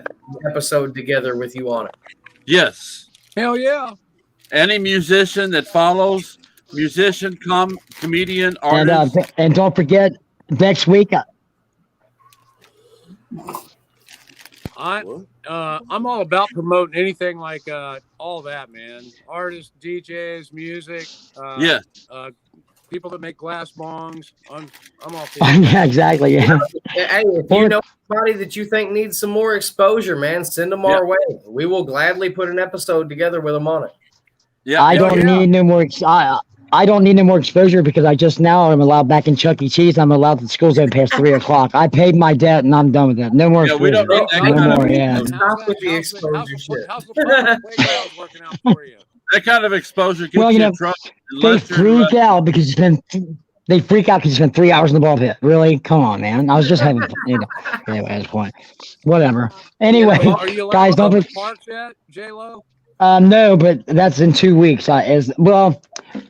episode together with you on it. Yes. Hell yeah. Any musician that follows, musician, comedian, artist. And don't forget, next week. I'm all about promoting anything like all that, man. Artists, DJs, music. People that make glass bongs. I'm all for it. Yeah, exactly. Yeah. Hey, if you know somebody that you think needs some more exposure, man, send them our way. We will gladly put an episode together with them on it. Yeah, I don't need no more. I don't need no more exposure because I just now am allowed back in Chuck E. Cheese. I'm allowed to school's open past 3 o'clock. I paid my debt and I'm done with that. No more exposure. We don't need that no more. Yeah. Stop with the exposure shit. How's the playground working out for you? That kind of exposure gets you in trouble. They freak out because they freak out because you spent 3 hours in the ball pit. Really? Come on, man. I was just having anyway, at this point. Whatever. Anyway, Are you guys, don't to parks yet, J-Lo? No, but that's in 2 weeks. I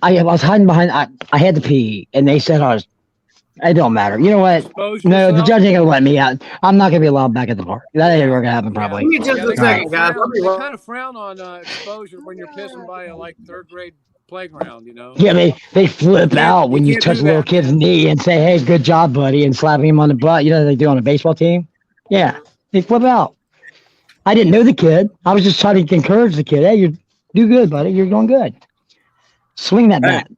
was hiding behind. I had to pee, and they said it don't matter. You know what? No, the judge ain't gonna let me out. I'm not gonna be allowed back at the park. That ain't ever gonna happen, probably. Give me just a second, guys. They kind of frown on exposure when you're pissing by a third grade playground. You know? Yeah, they flip out when you touch a little kid's knee and say, "Hey, good job, buddy," and slap him on the butt. You know what they do on a baseball team? Yeah, they flip out. I didn't know the kid. I was just trying to encourage the kid. Hey, you do good, buddy. You're doing good. Swing that bat.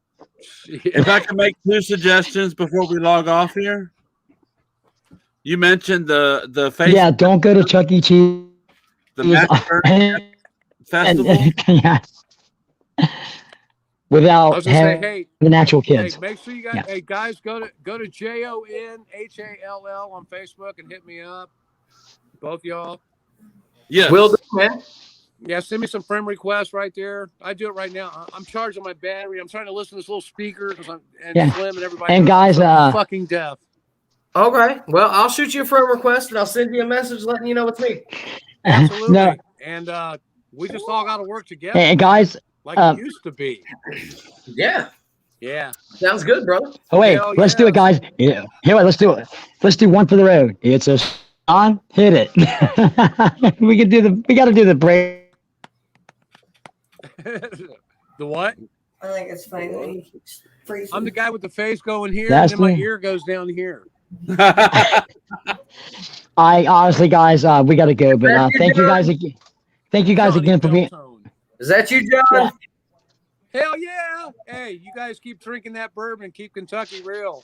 If I can make 2 suggestions before we log off here. You mentioned the Facebook. Yeah, don't go to Chuck E. Cheese. The Massacre Festival. Without having the actual kids. Hey, make sure you guys, hey guys, go to JONHALL on Facebook and hit me up. Both y'all. Yeah, will do, man. Yeah, send me some friend requests right there. I do it right now. I'm charging my battery. I'm trying to listen to this little speaker Slim and everybody. And guys, fucking deaf. Okay, well, I'll shoot you a friend request and I'll send you a message letting you know it's me. Absolutely. No. And we just all got to work together. And guys, like it used to be. Yeah. Yeah. Sounds good, bro. Oh wait, let's do it, guys. Yeah. Here, let's do it. Let's do one for the road. It's a on. Hit it. We got to do the break. The what? I think it's funny that he keeps freezing. I'm the guy with the face going here, and then my ear goes down here. I honestly, guys, we got to go, but thank you guys again. Thank you guys again for being. Is that you, John? Yeah. Hell yeah! Hey, you guys keep drinking that bourbon, keep Kentucky real.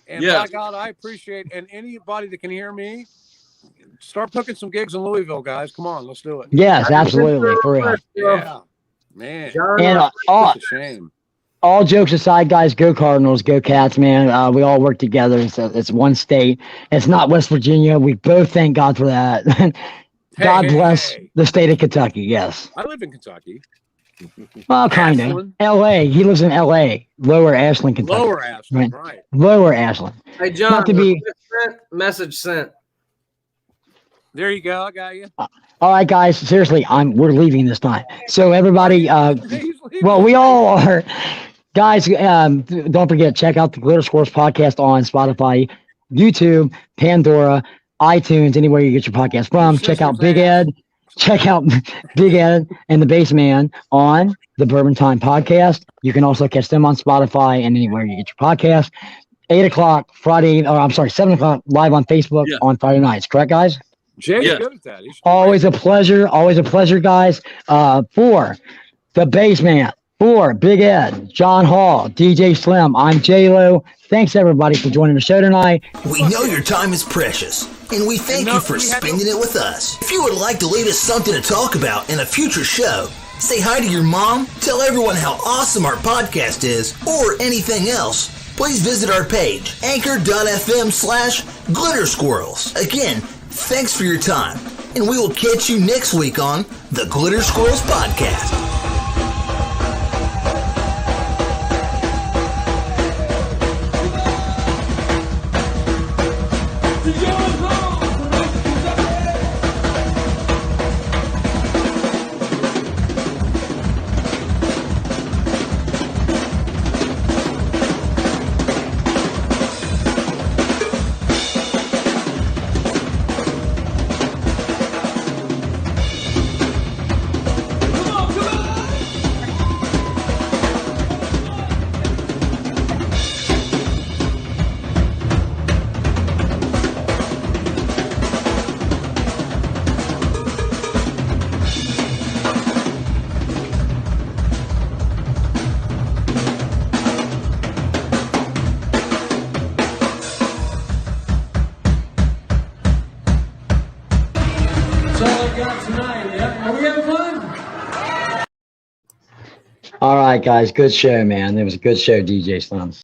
And by God, I appreciate. And anybody that can hear me, start booking some gigs in Louisville, guys. Come on, let's do it. Yes, absolutely, for real. Yeah, man. And it's a shame. All jokes aside, guys, go Cardinals, go Cats, man. We all work together. It's one state. It's not West Virginia. We both thank God for that. God bless the state of Kentucky. Yes. I live in Kentucky. Well, kind of. L.A. He lives in L.A. Lower Ashland, Kentucky. Lower Ashland, right. Lower Ashland. Hey, John, not to be message sent. There you go. I got you. All right, guys. Seriously, we're leaving this time. So everybody, well, we all are. Guys, don't forget, check out the Glitter Squirrels podcast on Spotify, YouTube, Pandora, iTunes, anywhere you get your podcast from. Check out Big Ed. Check out Big Ed and the Bassman on the Bourbon Time Podcast. You can also catch them on Spotify and anywhere you get your podcast. 8 o'clock Friday, 7 o'clock live on Facebook on Friday nights. Correct, guys? Jay's good at that. Always a pleasure. Always a pleasure, guys. For the Baseman, for Big Ed, John Hall, DJ Slim, I'm J-Lo. Thanks, everybody, for joining the show tonight. We know your time is precious, and we thank you for spending it with us. If you would like to leave us something to talk about in a future show, say hi to your mom, tell everyone how awesome our podcast is, or anything else, please visit our page, anchor.fm/Glitter Squirrels. Again, thanks for your time, and we will catch you next week on the Glitter Squirrels Podcast. All right, guys. Good show, man. It was a good show, DJ Slim.